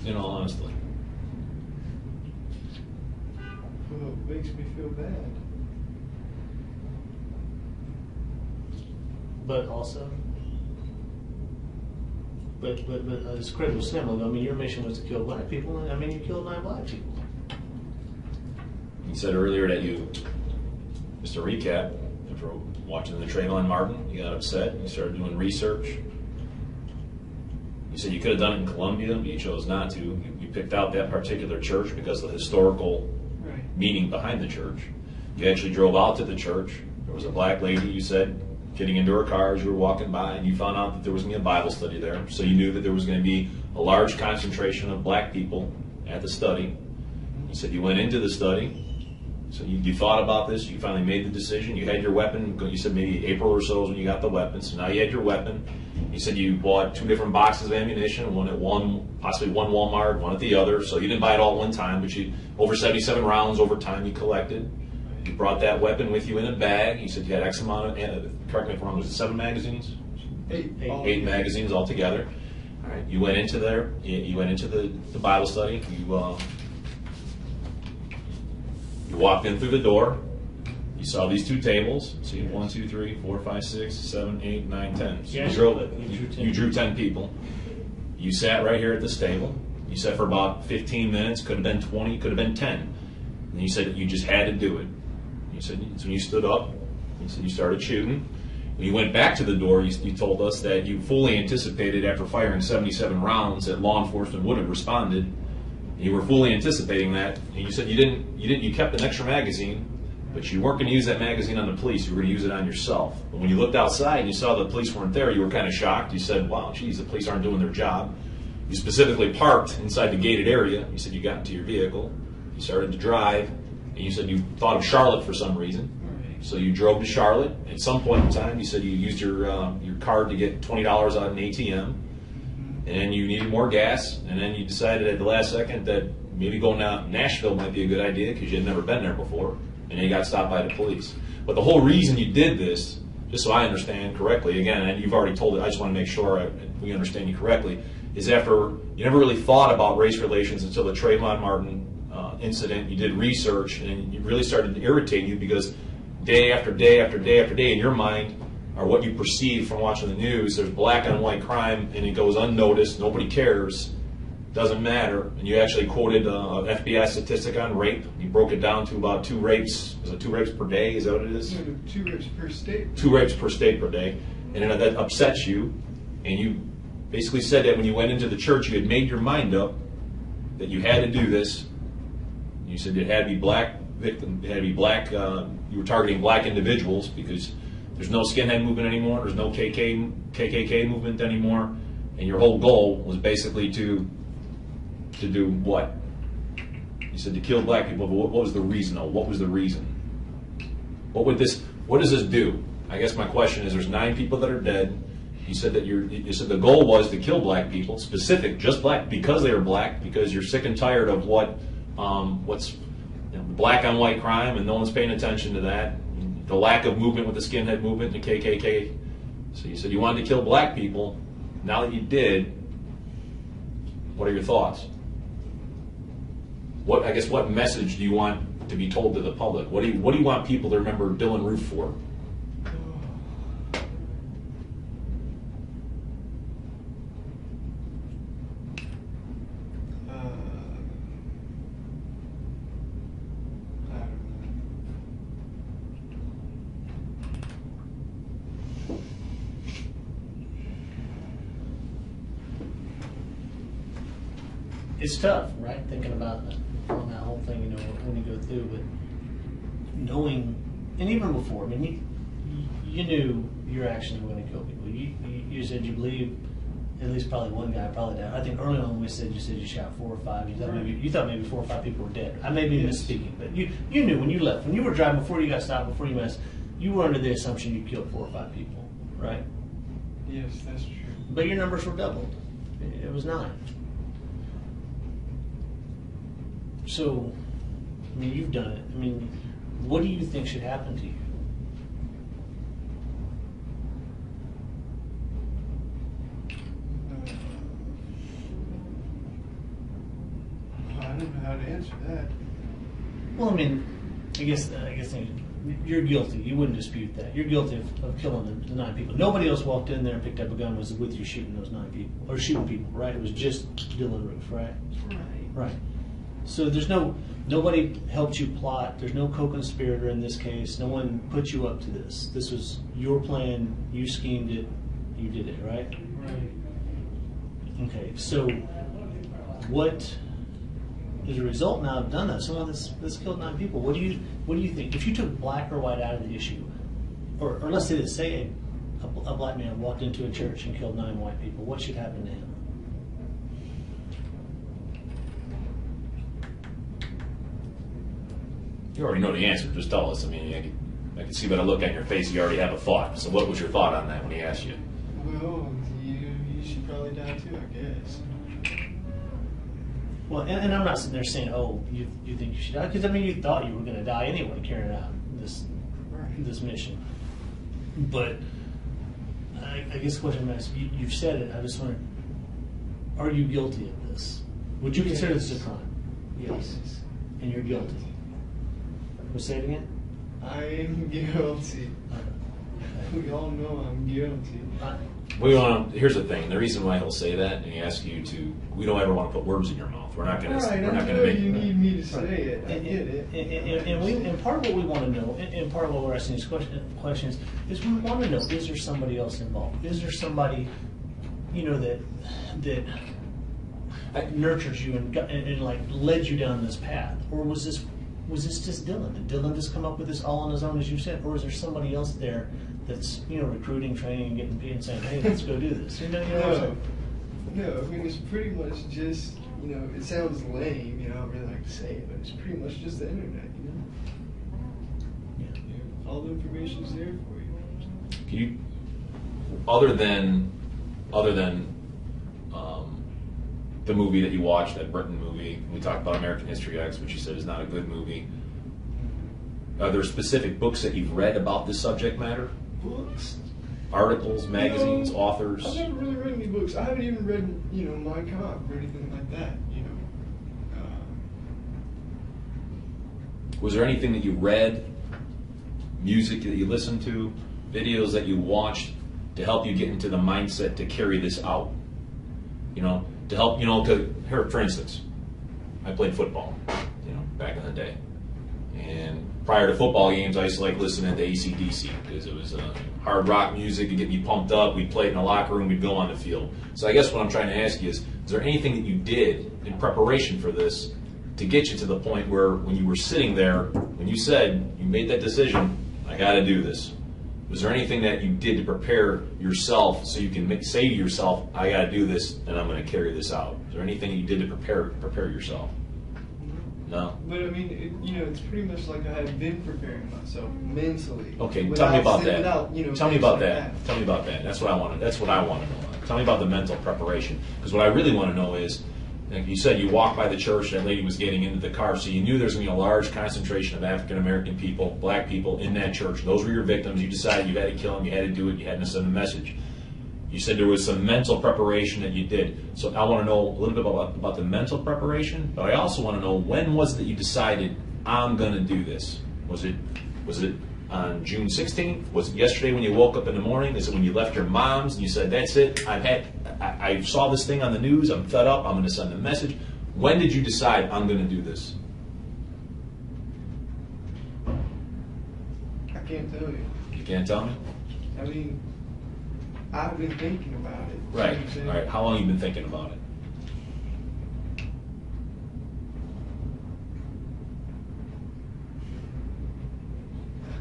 In all honesty. Well, it makes me feel bad. But also, but as Craig was saying, I mean, your mission was to kill black people, and I mean, you killed 9 black people. You said earlier that you, just to recap, after watching the Trayvon Martin, you got upset, you started doing research. You said you could have done it in Columbia, but you chose not to. You picked out that particular church because of the historical meaning behind the church. You actually drove out to the church. There was a black lady, you said, getting into her car as you were walking by, and you found out that there was going to be a Bible study there. So you knew that there was going to be a large concentration of black people at the study. You said you went into the study. So you thought about this, you finally made the decision, you had your weapon, you said maybe April or so is when you got the weapon, so now you had your weapon. You said you bought 2 different boxes of ammunition, one at possibly one Walmart, one at the other, so you didn't buy it all at one time, but over 77 rounds over time you collected. You brought that weapon with you in a bag, you said you had X amount of, correct me if I'm wrong, was it 7 magazines? 8 magazines altogether. All right, you went into there, you went into the Bible study, you walked in through the door. You saw these 2 tables. See, 1, 2, 3, 4, 5, 6, 7, 8, 9, 10. So you drew 10 people. You sat right here at this table. You sat for about 15 minutes. Could have been 20. Could have been 10. And you said you just had to do it. You said so when you stood up. You said you started shooting. When you went back to the door, you told us that you fully anticipated after firing 77 rounds that law enforcement would have responded. You were fully anticipating that, and you said you kept an extra magazine, but you weren't going to use that magazine on the police. You were going to use it on yourself. But when you looked outside and you saw the police weren't there, you were kind of shocked. You said, "Wow, geez, the police aren't doing their job." You specifically parked inside the gated area. You said you got into your vehicle. You started to drive, and you said you thought of Charlotte for some reason. So you drove to Charlotte. At some point in time, you said you used your card to get $20 out of an ATM. And you needed more gas, and then you decided at the last second that maybe going to Nashville might be a good idea because you had never been there before, and then you got stopped by the police. But the whole reason you did this, just so I understand correctly, again, and you've already told it, I just want to make sure we understand you correctly, is after you never really thought about race relations until the Trayvon Martin incident. You did research, and you really started to irritate you because day after day after day after day in your mind, or what you perceive from watching the news, there's black on white crime and it goes unnoticed, nobody cares, doesn't matter. And you actually quoted an FBI statistic on rape. You broke it down to about 2 rapes. Is it 2 rapes per day? Is that what it is? No, 2 rapes per state. 2 rapes per state per day. And then that upsets you. And you basically said that when you went into the church, you had made your mind up that you had to do this. You said it had to be black victim, it had to be black, you were targeting black individuals because there's no skinhead movement anymore. There's no KKK movement anymore. And your whole goal was basically to do what? You said to kill black people, but what was the reason? What was the reason? What does this do? I guess my question is there's 9 people that are dead. You said that you said the goal was to kill black people, specific, just black, because they are black, because you're sick and tired of what's the black on white crime, and no one's paying attention to that. The lack of movement with the skinhead movement and the KKK. So you said you wanted to kill black people. Now that you did, what are your thoughts? What message do you want to be told to the public? What do you want people to remember Dylann Roof for? It's tough, right? Thinking about on that whole thing, when you go through, but knowing, and even before, I mean, you knew your actions were going to kill people. You said you believe at least probably one guy probably died. I think early on you said you shot 4 or 5. You thought maybe 4 or 5 people were dead. I may be misspeaking, but you knew when you left, when you were driving, before you got stopped, before you messed, you were under the assumption you killed 4 or 5 people, right? Yes, that's true. But your numbers were doubled. It was 9. So, I mean, you've done it. I mean, what do you think should happen to you? I don't know how to answer that. Well, I mean, I guess you're guilty. You wouldn't dispute that. You're guilty of killing the 9 people. Nobody else walked in there and picked up a gun and was with you shooting those 9 people, or shooting people, right? It was just Dylann Roof, right? Right. So there's nobody helped you plot. There's no co-conspirator in this case. No one put you up to this. This was your plan. You schemed it. You did it, right? Right. Okay. So what, as a result now of done that, someone that's killed 9 people. What do you think? If you took black or white out of the issue, or let's say this, say a black man walked into a church and killed 9 white people, what should happen to him? You already know the answer. Just tell us. I mean, I can see by the look on your face you already have a thought. So what was your thought on that when he asked you? Well, you should probably die too, I guess. Well, and I'm not sitting there saying, oh, you think you should die, because I mean, you thought you were going to die anyway carrying out this mission. But I guess the question I'm asking, you've said it. I just wonder, are you guilty of this? Would you consider this a crime? Yes. And you're guilty. We'll say it again. I am guilty. Okay. We all know I'm guilty. Here's the thing. The reason why he'll say that, and he asks you to, we don't ever want to put words in your mouth. We're not going to. Right, We're I not going know to make. you need me to say it. I get it. And part of what we want to know, and part of what we're asking these questions, is we want to know: is there somebody else involved? Is there somebody, that nurtures you and like led you down this path, or was this just Dylann? Did Dylann just come up with this all on his own, as you said, or is there somebody else there that's recruiting, training, and getting paid and saying, "Hey, let's go do this"? No, I mean it's pretty much just it sounds lame, I don't really like to say it, but it's pretty much just the internet, Yeah. All the information's there for you. Can you, other than the movie that you watched, that Britain movie, we talked about American History X, which you said is not a good movie. Are there specific books that you've read about this subject matter? Books? Articles, magazines, authors? I've never really read any books. I haven't even read, Mein Kampf or anything like that, Was there anything that you read, music that you listened to, videos that you watched to help you get into the mindset to carry this out? To help, here, for instance, I played football, back in the day. And prior to football games, I used to like listening to AC/DC because it was hard rock music to get me pumped up. We'd play it in the locker room, we'd go on the field. So I guess what I'm trying to ask you is there anything that you did in preparation for this to get you to the point where when you were sitting there, when you said, you made that decision, I got to do this. Was there anything that you did to prepare yourself so you can say to yourself, I got to do this and I'm going to carry this out? Is there anything you did to prepare yourself? No? But I mean, it's pretty much like I had been preparing myself mentally. Okay, tell me about that. Tell me about things that. like Tell me about that. That's what I want to know. Tell me about the mental preparation. Because what I really want to know is, Like you said, you walked by the church, that lady was getting into the car, so you knew there was going to be a large concentration of African American people, black people in that church. Those were your victims. You decided you had to kill them, you had to do it, you had to send a message. You said there was some mental preparation that you did. So I want to know a little bit about the mental preparation, but I also want to know, when was it that you decided, I'm going to do this? Was it on June 16th? Was it yesterday when you woke up in the morning? Is it when you left your mom's and you said, that's it, I saw this thing on the news, I'm fed up, I'm going to send a message? When did you decide, I'm going to do this? I can't tell you. You can't tell me? I mean, I've been thinking about it. Right. You know what I'm saying? All right. How long have you been thinking about it?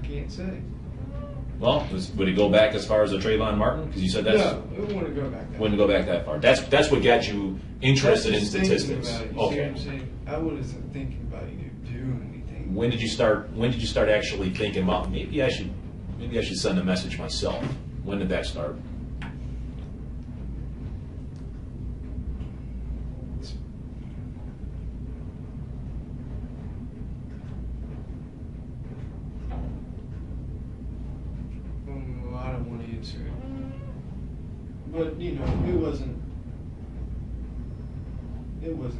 I can't say. Well, would it go back as far as the Trayvon Martin? Because you said that's... No, it wouldn't go back that Wouldn't go back that far. That's what got you interested in That's just thinking statistics. about it, you see Okay. what I'm saying? I wasn't thinking about you doing anything. When did you start actually thinking about, maybe I should send a message myself? When did that start? I don't want to answer it. But, you know, it wasn't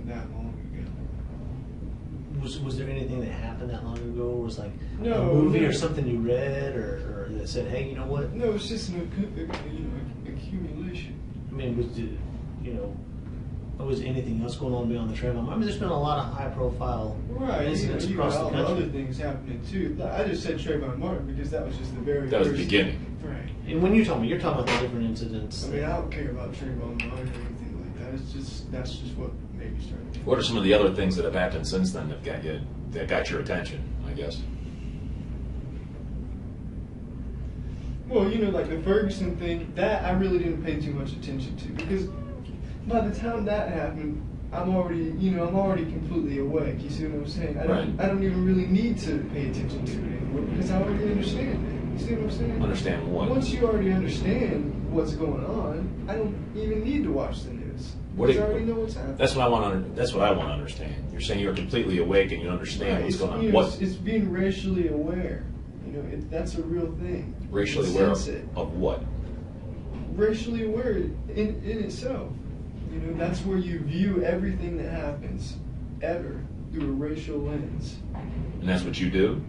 that long ago. Was there anything that happened that long ago? Or was like No, a movie no. or something you read or that said, hey, you know what? No, it's just an accumulation. I mean, was anything else going on beyond the Trayvon? I mean, there's been a lot of high-profile Right, incidents you across got all the the country. other things happening too. I just said Trayvon Martin because that was just the very That was first. the beginning. Right. And when you're talking about the different incidents. I mean, I don't care about Trayvon Martin or anything like that. That's just what made me start thinking. What are some of the other things that have happened since then that got your attention, I guess? Well, you know, like the Ferguson thing, that I really didn't pay too much attention to because by the time that happened, I'm already completely awake. You see what I'm saying? I don't even really need to pay attention to it anymore because I already understand it. You see what I'm saying? Understand what? Once you already understand what's going on, I don't even need to watch the news. Because I already know what's happening. That's what I want to understand. You're saying you're completely awake and you understand Right, what's going on. you know, What it's being racially aware. You know, that's a real thing. racially You aware sense it. of what? Racially aware in itself. You know, that's where you view everything that happens ever through a racial lens. And that's what you do?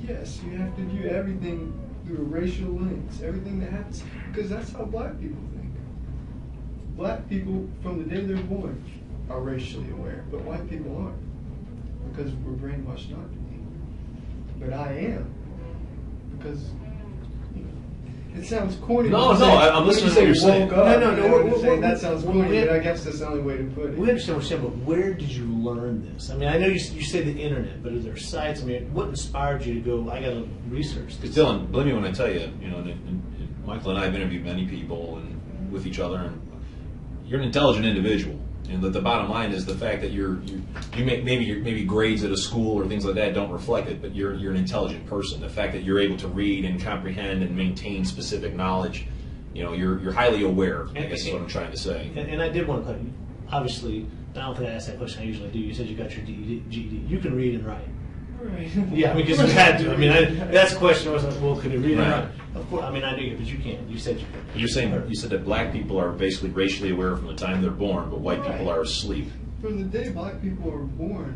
Yes, you have to view everything through a racial lens. Everything that happens, because that's how black people think. Black people, from the day they're born, are racially aware, but white people aren't, because we're brainwashed not to be. But I am, because you know, it sounds corny. No, when you no, say- I'm listening to what when you're you say saying. woke up, No, you know what I'm we're- saying? That sounds corny, we're- but I guess that's the only way to put it. We understand what you're saying, but where did you learn this? I mean, I know you say the internet, but are there sites? I mean, what inspired you to go, I got to research Because this? Dylan, believe me when I tell you, you know, and Michael and I have interviewed many people and with each other, and you're an intelligent individual. And the bottom line is the fact that you make maybe grades at a school or things like that don't reflect it, but you're an intelligent person. The fact that you're able to read and comprehend and maintain specific knowledge, you know, you're highly aware. I guess is what I'm trying to say. And I did want to tell you, obviously, I don't think I asked that question I usually do. You said you got your GED. You can read and write. Right. Yeah, because you had to. I mean, that's the question. I was like, well, could you read and Right. write? Of course. I mean, I knew you, but you can't. You said you could. You're saying you said that black people are basically racially aware from the time they're born, but white people Right. are asleep. From the day black people are born,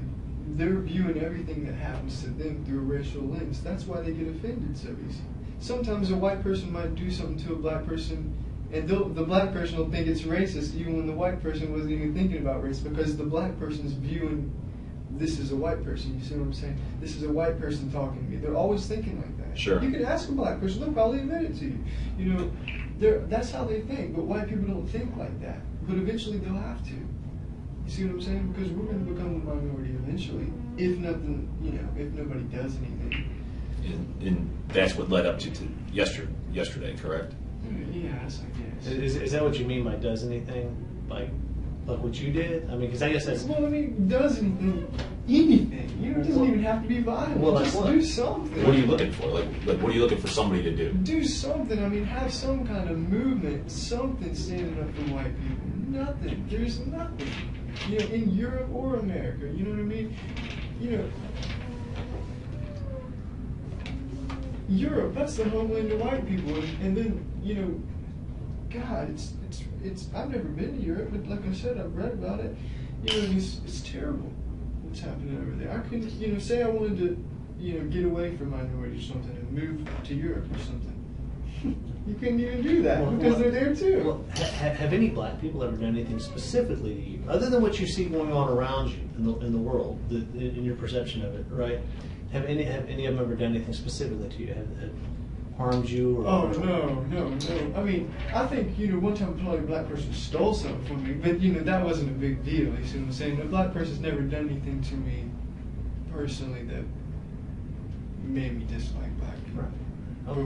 they're viewing everything that happens to them through a racial lens. That's why they get offended so easy. Sometimes a white person might do something to a black person, and the black person will think it's racist, even when the white person wasn't even thinking about race, because the black person's viewing this is a white person. You see what I'm saying? This is a white person talking to me. They're always thinking like that. Sure. You can ask a black person; they'll probably admit it to you. You know, that's how they think. But white people don't think like that. But eventually, they'll have to. You see what I'm saying? Because we're going to become the minority eventually, if nothing, you know, if nobody does anything. And that's what led up to yesterday, correct? Yes, I guess. Is that what you mean by does anything? Like what you did? I mean, because I guess that's. Well, I mean, does anything? Anything. You know, it doesn't even have to be violent. Well, like just what? do something. What are you looking for? Like what are you looking for somebody to do? Do something. I mean, have some kind of movement, something standing up for white people. Nothing. There's nothing. you know, in Europe or America. You know what I mean? You know, Europe, that's the homeland of white people, and then, you know, God, it's. I've never been to Europe, but like I said, I've read about it. You know, it's terrible what's happening over there. I couldn't, you know, say I wanted to, you know, get away from minorities or something and move to Europe or something. You couldn't even do that because they're there too. Well, have any black people ever done anything specifically to you, other than what you see going on around you in the world, in your perception of it, right? Have any of them ever done anything specifically to you? Have harmed you? Or, Oh no! I mean, I think, you know, one time probably a black person stole something from me, but you know that wasn't a big deal. You see what I'm saying? A black person's never done anything to me personally that made me dislike black people. Right.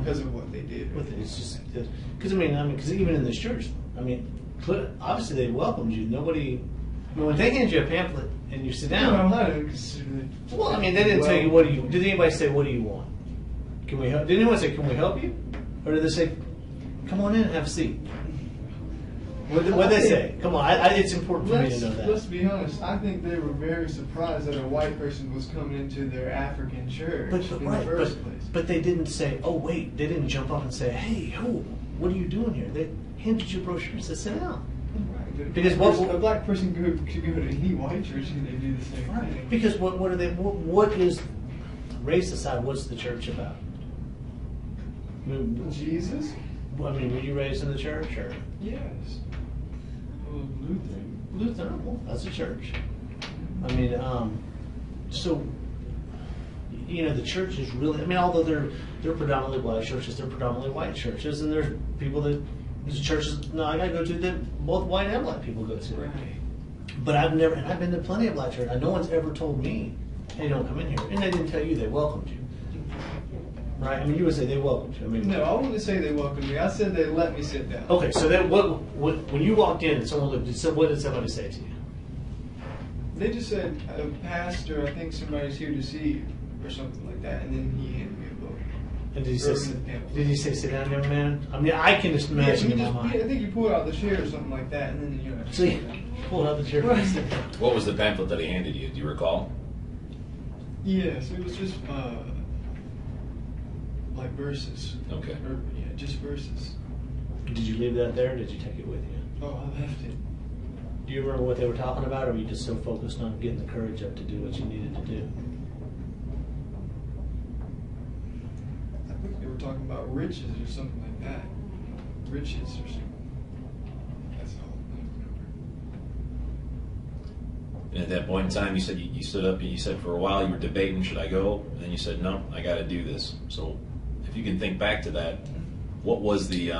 Because of what they did. With it, it's just because because even in this church, I mean, obviously they welcomed you. Nobody, I mean, when they hand you a pamphlet and you sit down. No, I don't consider it. Well, I mean, they didn't tell you what do you. Did anybody say what do you want? Can we help? Did anyone say can we help you, or did they say come on in and have a seat? What did they say? Come on, it's important for me to know that. Let's be honest. I think they were very surprised that a white person was coming into their African church in the first place. But they didn't say, oh wait, they didn't jump up and say, hey, what are you doing here? They handed you a brochure and said, sit down. Right. Because a black person could go to any white church and they do the same thing. Because what are they? What is, race aside? What's the church about? I mean, Jesus? I mean, were you raised in the church or? Yes. Well, Lutheran. Lutheran, well, that's a church. I mean, so, you know, the church is really, I mean, although they're predominantly black churches, they're predominantly white churches, and there's people that, there's churches, no, I gotta go to that both white and black people go to. Right. But I've been to plenty of black churches. No one's ever told me, hey, don't come in here. And they didn't tell you they welcomed you. Right? I mean, you would say they welcomed you. I mean, No, I wouldn't say they welcomed me. I said they let me sit down. okay, so then when you walked in and someone looked, what did somebody say to you? They just said, Pastor, I think somebody's here to see you, or something like that, and then he handed me a book. And did he say sit down, young man? I mean, I can just imagine in my mind. I think he pulled out the chair or something like that, and then you know. So he pulled out the chair. Right. What was the pamphlet that he handed you? Do you recall? Yes, it was just like verses. Okay. Or, yeah, just verses. Did you leave that there, or did you take it with you? Oh, I left it. Do you remember what they were talking about, or were you just so focused on getting the courage up to do what you needed to do? I think they were talking about riches or something like that. Riches or something. That's all I remember. And at that point in time, you said you stood up and you said for a while you were debating, should I go? And then you said, no, I got to do this. So if you can think back to that, what was it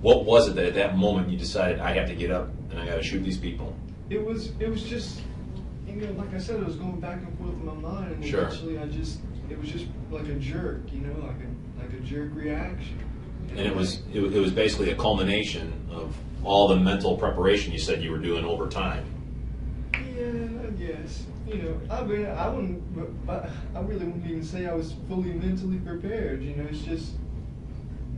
that at that moment you decided I have to get up and I got to shoot these people? It was just, you know, like I said, it was going back and forth in my mind, and Sure. eventually it was just like a jerk, you know, like a jerk reaction. And it was basically a culmination of all the mental preparation you said you were doing over time. Yeah, I guess. You know, I mean, I really wouldn't even say I was fully mentally prepared. You know, it's just,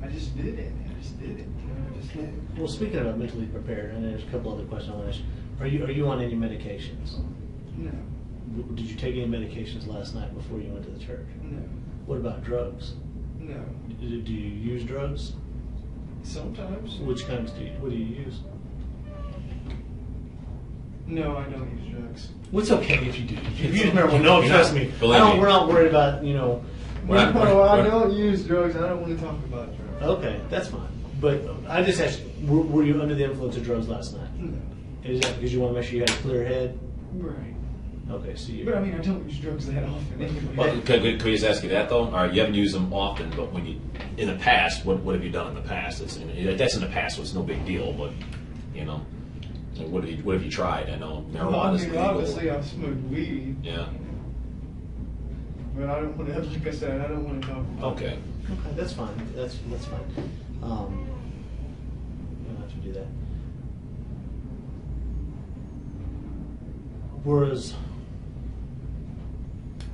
I just did it. I just did it. You know, I just did it. Well, speaking about mentally prepared, and there's a couple other questions I want to ask. Are you on any medications? No, Did you take any medications last night before you went to the church? no, What about drugs? no. Do you use drugs? Sometimes. Which kinds what do you use? No, I don't use drugs. What's okay if you do? If you remember, no, trust me. Believe me. We're not worried about, you know. No, I don't use drugs. I don't want to talk about drugs. Okay, that's fine. But I just asked, were you under the influence of drugs last night? No. Is that because you want to make sure you had a clear head? Right. Okay, so you. But I mean, I don't use drugs that often anyway. Well, could we just ask you that though? All right, you haven't used them often, but when you in the past, what have you done in the past? That's in the past, so it's no big deal. But you know, what have you tried? I know Well, I marijuana is mean, legal. obviously I've smoked weed. Yeah. But I don't want to, like I said, I don't want to talk about Okay. Okay, that's fine. That's fine. You don't have to do that. Whereas,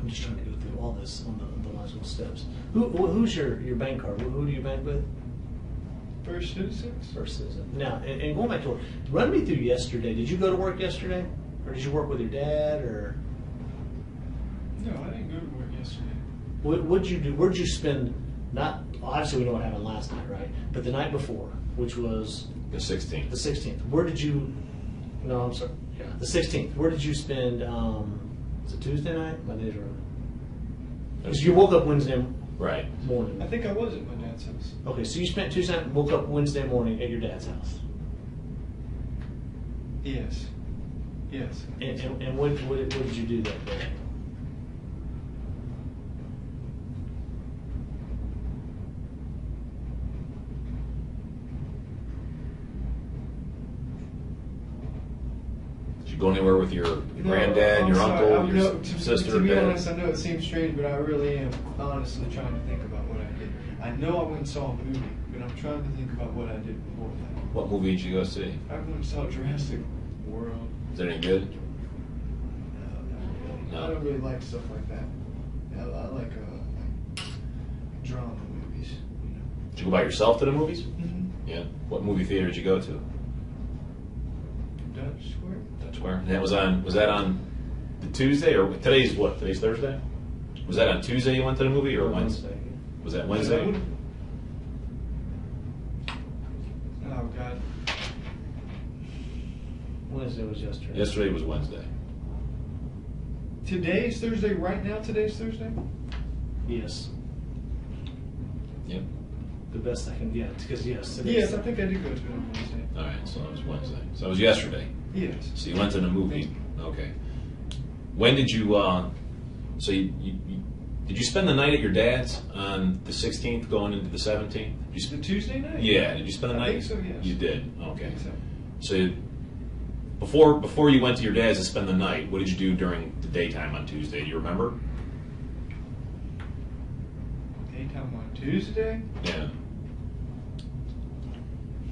I'm just trying to go through all this on the logical steps. Who's your bank card? Who do you bank with? First Citizens? First Citizen. Now, and going back to work, run me through yesterday. Did you go to work yesterday? or did you work with your dad, or No, I didn't go to work yesterday. what'd you do? Where'd you spend? Not obviously we know what happened last night, right? But the night before, which was The 16th. the 16th. Where did you? No, I'm sorry. Yeah, the 16th. Where did you spend? Was it Tuesday night? My days are. Because you woke up Wednesday Right. morning. I think I was at my dad's house. Okay, so you spent Tuesday night, woke up Wednesday morning at your dad's house. Yes. Yes. And what did you do that day? Did you go anywhere with your granddad, I'm your sorry. uncle, your To sister, be dad? honest, I know it seems strange, but I really am honestly trying to think about what I did. I know I went and saw a movie, but I'm trying to think about what I did before that. What movie did you go see? I went and saw Jurassic World. Is it any good? No. I don't really like stuff like that. I like drama movies. You know. Did you go by yourself to the movies? Mm-hmm. Yeah. What movie theater did you go to? Dutch Square. Dutch Square. And that was that on the Tuesday, or today's what? Today's Thursday? Was that on Tuesday you went to the movie, or Wednesday? Was that Wednesday? Oh God. Wednesday was yesterday. Yesterday was Wednesday. Today's Thursday. Right now, today's Thursday. Yes. Yep. The best I can get, because yes. Today's Yes, I think I did go to it on Wednesday. All right, so it was Wednesday. So it was yesterday. Yes. So you went to the movie. Okay. When did you? So you did you spend the night at your dad's on the 16th, going into the 17th? Did you The Tuesday night. Yeah. Did you spend the I night? think so, yes. You did. I Okay. think so. So before you went to your dad's to spend the night, what did you do during the daytime on Tuesday? Do you remember? Daytime on Tuesday. Yeah.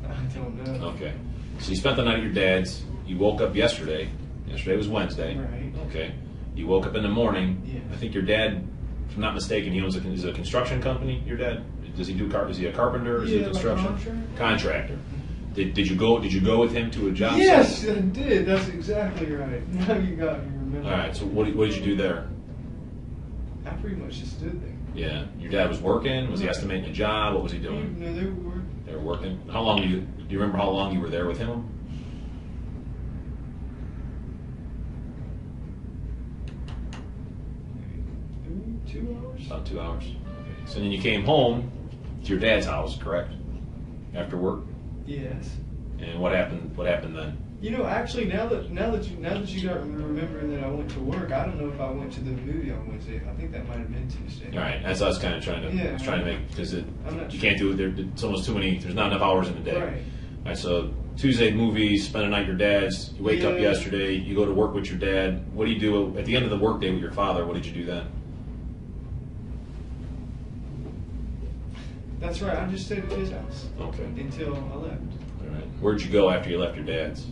I don't know. Okay. So you spent the night at your dad's. You woke up yesterday. Yesterday was Wednesday. Right. Okay. You woke up in the morning. Yeah. I think your dad, if I'm not mistaken, he owns is it a construction company. Your dad, does he do is he a carpenter? Is he a Yeah, like construction contractor? Did you go with him to a job site? Yes, I did. That's exactly right. Now you got me. Remember. All right. So what did you do there? I pretty much just stood there. Yeah. Your dad was working. Was he estimating a job? What was he doing? No, they were. They were working. How long do you remember how long you were there with him? Maybe 2 hours. About 2 hours. Okay. So then you came home to your dad's house, correct? After work. Yes. And what happened? What happened then? You know, actually, now that you got remembering that I went to work, I don't know if I went to the movie on Wednesday. I think that might have been Tuesday. All right. That's what I was kind of trying to. Yeah. I was trying to make because I'm not you sure. can't do it. It's almost too many. There's not enough hours in the day. Right. All right. So Tuesday movies, spend a night at your dad's. You wake up Yeah. yesterday. You go to work with your dad. What do you do at the end of the workday with your father? What did you do then? That's right. I just stayed at his house Okay. until I left. All right. Where'd you go after you left your dad's?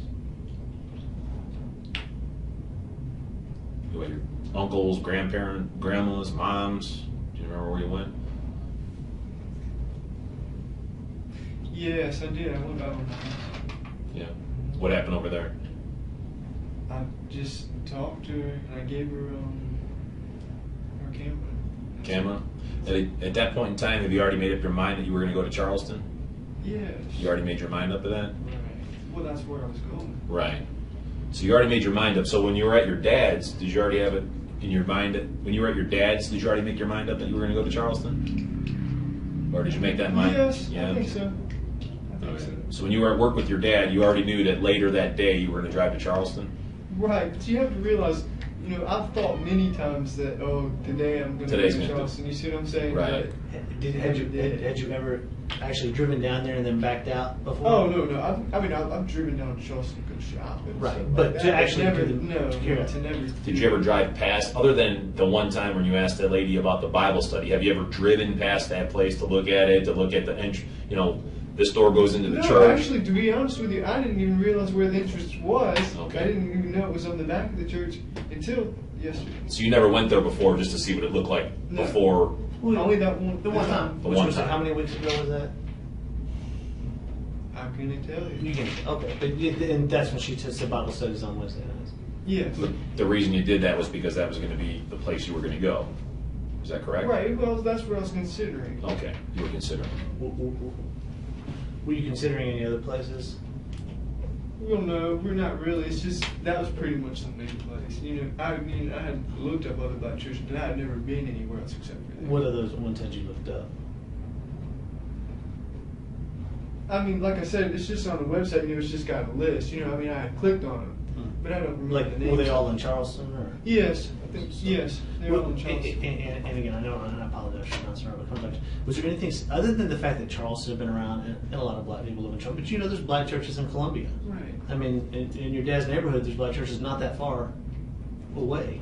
You went your uncles, grandmas, moms. Do you remember where you went? Yes, I did. I went by one. Yeah. What happened over there? I just talked to her and I gave her her camera. Camera? At that point in time, have you already made up your mind that you were going to go to Charleston? Yes. You already made your mind up to that? Right. Well, that's where I was going. Right. So you already made your mind up. So when you were at your dad's, did you already have it in your mind? When you were at your dad's, did you already make your mind up that you were going to go to Charleston? Or did you make that mind? Yes, Yeah. I think so. I think Okay. so. So when you were at work with your dad, you already knew that later that day you were going to drive to Charleston? Right, but you have to realize, you know, I've thought many times that, oh, today I'm going to go Today's to gonna do- Charleston. You see what I'm saying? Right. Had you ever actually driven down there and then backed out before? Oh no! I've driven down to Charleston to go shopping. Right, stuff but like to that, actually never, do the- no, here. to never. Did you ever drive past, other than the one time when you asked that lady about the Bible study, have you ever driven past that place to look at it, to look at the entry, this door goes into the No, church? actually, to be honest with you, I didn't even realize where the entrance was. Okay. I didn't even know it was on the back of the church until yesterday. So you never went there before just to see what it looked like No. before? Only that one. The one time. The Which one was time. how many weeks ago was that? How can I tell you? You can. Okay, but and that's when she said Bible studies on Wednesday nights. Yes. But the reason you did that was because that was going to be the place you were going to go. Is that correct? Right, well, that's what I was considering. Okay, you were considering. Were you considering any other places? Well, no, we're not really. It's just, that was pretty much the main place. You know, I mean, I had looked up other black churches, but I had never been anywhere else except for there. What are those ones that you looked up? I mean, like I said, it's just on the website, and it's just got a list. You know, I mean, I had clicked on them, but I don't remember Like, the names. were they all in Charleston, or? Yes, I think, yes, they're all in And, Charleston. and again, I know, and I apologize for not sorry, but was there anything other than the fact that Charleston had been around and a lot of black people live in Charleston? But you know, there's black churches in Columbia. Right. I mean, in your dad's neighborhood, there's black churches not that far away.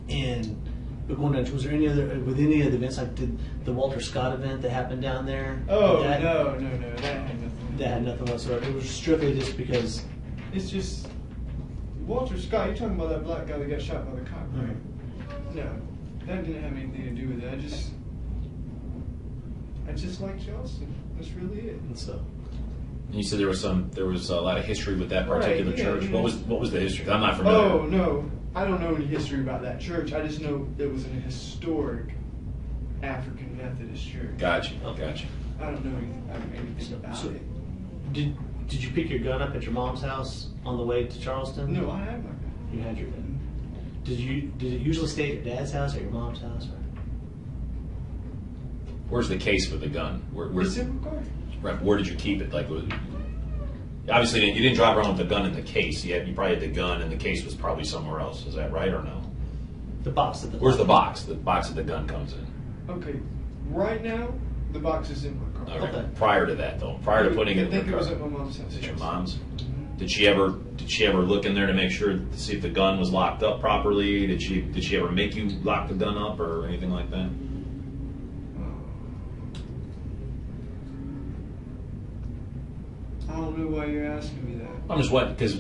And but going down, was there any other with any of the events like did the Walter Scott event that happened down there? Oh, that, no, that had nothing. that had nothing whatsoever. It was strictly just because. It's just, Walter Scott, you're talking about that black guy that got shot by the cop, right? No, that didn't have anything to do with it. I just like Charleston. That's really it. And so. And you said there was a lot of history with that particular Right, yeah, church. yeah. What was the history? 'Cause I'm not familiar. Oh, no. I don't know any history about that church. I just know it was an historic African Methodist church. Gotcha. I don't know anything about So- it. Did you pick your gun up at your mom's house on the way to Charleston? No, I had my gun. You had your gun. Did it usually stay at your dad's house or your mom's house? Or? Where's the case for the gun? It's in my car. Right, where did you keep it? Like, obviously you didn't drive around with the gun in the case. You probably had the gun, and the case was probably somewhere else. Is that right or no? The box that the Where's the box? The box that the gun comes in. Okay, right now, the box is in my car. All right. Okay. Prior to that, though, prior to putting it I in think the it was car, at my mom's house. is it your yes. mom's? Mhm. Did she ever look in there to make sure to see if the gun was locked up properly? Did she ever make you lock the gun up or anything like that? I don't know why you're asking me that. I'm just what because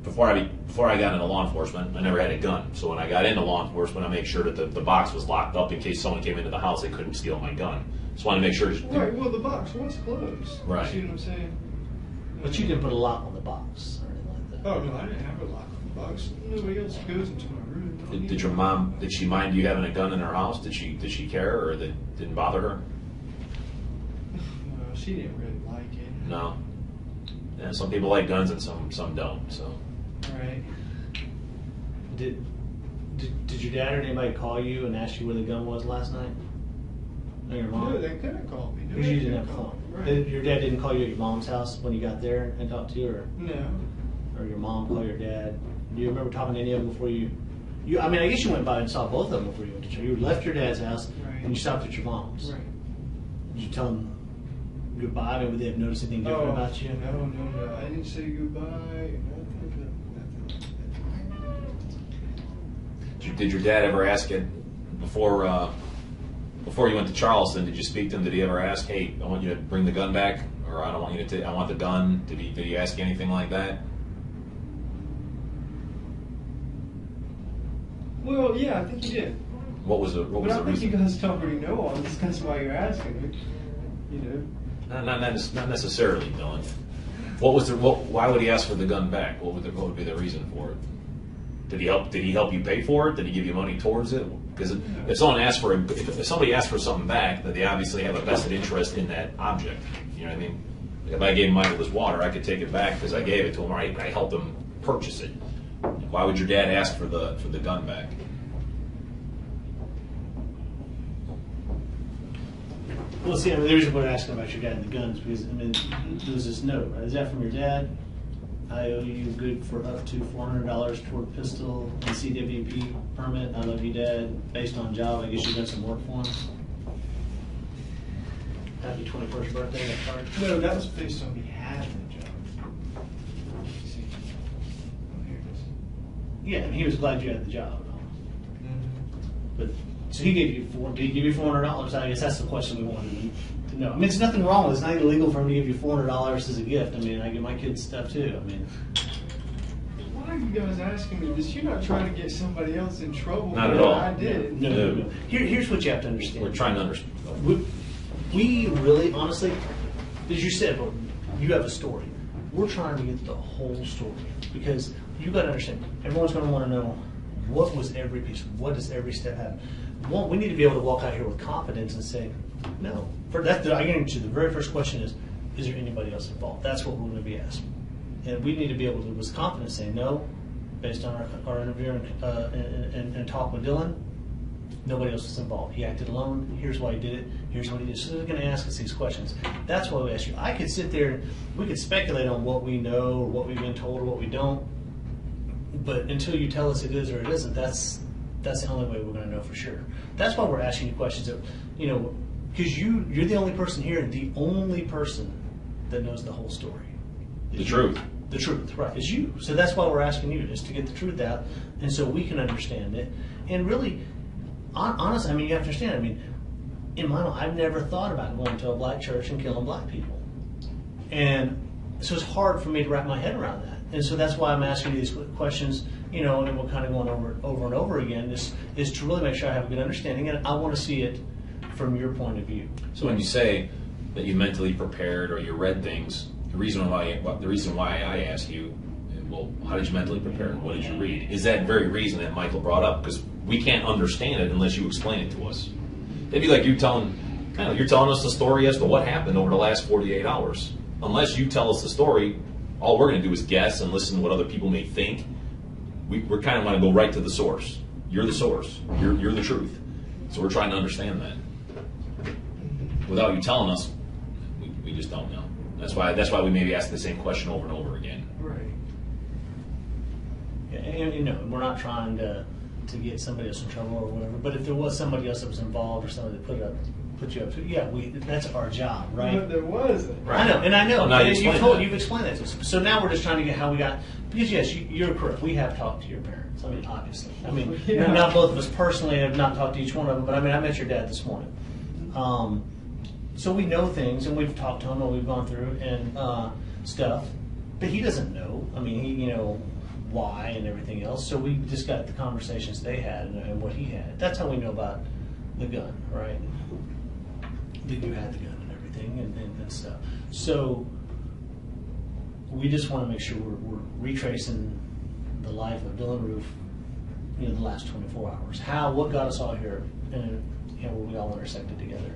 before I got into law enforcement, I never had a gun. So when I got into law enforcement, I made sure that the box was locked up in case someone came into the house, they couldn't steal my gun. Just wanted to make sure. Right, well, the box was closed. Right. See what I'm saying? But you didn't put a lock on the box or anything like that. Oh, no, I didn't have a lock on the box. Nobody else goes into my room. I don't Did need your a- mom? Did she mind you having a gun in her house? Did she care, or that didn't bother her? No, she didn't really like it. No. Yeah, some people like guns and some don't. So Right. Did your dad or anybody call you and ask you where the gun was last night? Or your mom? No, they couldn't call me. No, Because they you didn't couldn't have a call phone. me. Right. Your dad didn't call you at your mom's house when you got there and talked to you, No. or your mom call your dad? Do you remember talking to any of them before you? I mean, I guess you went by and saw both of them before you went to church. You left your dad's house Right. and you stopped at your mom's. Right. Did you tell them goodbye? Maybe they have noticed anything different about you? No. I didn't say goodbye. Nothing. did your dad ever ask it before you went to Charleston? Did you speak to him? Did he ever ask, "Hey, I want you to bring the gun back," or "I don't want you to I want the gun"? Did he ask you anything like that? Well, yeah, I think he did. What was the But I think reason? you guys already know all this. That's why you're asking me. You know. Not necessarily, Dylan. Why would he ask for the gun back? What would be the reason for it? Did he help you pay for it? Did he give you money towards it? Because if somebody asks for something back, then they obviously have a vested interest in that object. You know what I mean? If I gave Michael his water, I could take it back because I gave it to him, or I helped him purchase it. Why would your dad ask for the gun back? Well, see, I mean, the reason we're asking about your dad and the guns because, I mean, there was this note, right? Is that from your dad? I owe you good for up to $400 toward pistol and CWP permit. I love you, Dad. Based on job, I guess you've done some work for him. Happy 21st birthday, that card. No, that was based on me having a job. See? Oh, here it is. Yeah, and he was glad you had the job. Mm-hmm. But so he gave you did he give you $400? I guess that's the question we wanted to know. I mean, there's nothing wrong with it. It's not illegal for him to give you $400 as a gift. I mean, I give my kids stuff too. I mean, Why are you guys asking me this? You're not trying to get somebody else in trouble. Not at for all. what I did. no. Here's what you have to understand. We're trying to understand. We really, honestly, as you said, you have a story. We're trying to get the whole story because you got to understand, everyone's going to want to know what was every piece, what does every step have. We need to be able to walk out here with confidence and say, no. For that, I guarantee you, the very first question is there anybody else involved? That's what we're going to be asked. And we need to be able to, with confidence, say no, based on our interview and talk with Dylann. Nobody else was involved. He acted alone. Here's why he did it. Here's what he did. So they're going to ask us these questions. That's why we ask you. I could sit there and we could speculate on what we know or what we've been told or what we don't. But until you tell us it is or it isn't, that's the only way we're going to know for sure. That's why we're asking you questions. That, because you're the only person here, the only person that knows the whole story. The truth. The truth, right, is you. So that's why we're asking you, is to get the truth out, and so we can understand it. And really, honestly, you have to understand, in my mind, I've never thought about going to a black church and killing black people. And so it's hard for me to wrap my head around that. And so that's why I'm asking you these questions, and we're kind of going over and over again, is to really make sure I have a good understanding, and I want to see it from your point of view. So when you say that you mentally prepared or you read things, the reason why I ask you, well, how did you mentally prepare? What did you read? Is that very reason that Michael brought up? Because we can't understand it unless you explain it to us. It'd be like you're telling us the story as to what happened over the last 48 hours. Unless you tell us the story, all we're going to do is guess and listen to what other people may think. We're kind of want to go right to the source. You're the source. You're the truth. So we're trying to understand that. Without you telling us, we just don't know. That's why we maybe ask the same question over and over again. Right. Yeah, and we're not trying to get somebody else in trouble or whatever. But if there was somebody else that was involved or somebody that put you up to, yeah, that's our job, right? But there wasn't. Right. I know. Well, now You've explained that to us. So now we're just trying to get how we got. Because yes, you're correct. We have talked to your parents. Obviously. Yeah. Not both of us personally have not talked to each one of them. But I met your dad this morning. So we know things, and we've talked to him, and we've gone through and stuff. But he doesn't know. Why and everything else. So we just got the conversations they had and what he had. That's how we know about the gun, right? That you had the gun and everything and stuff. So we just want to make sure we're retracing the life of Dylann Roof, the last 24 hours. What got us all here, and where we all intersected together.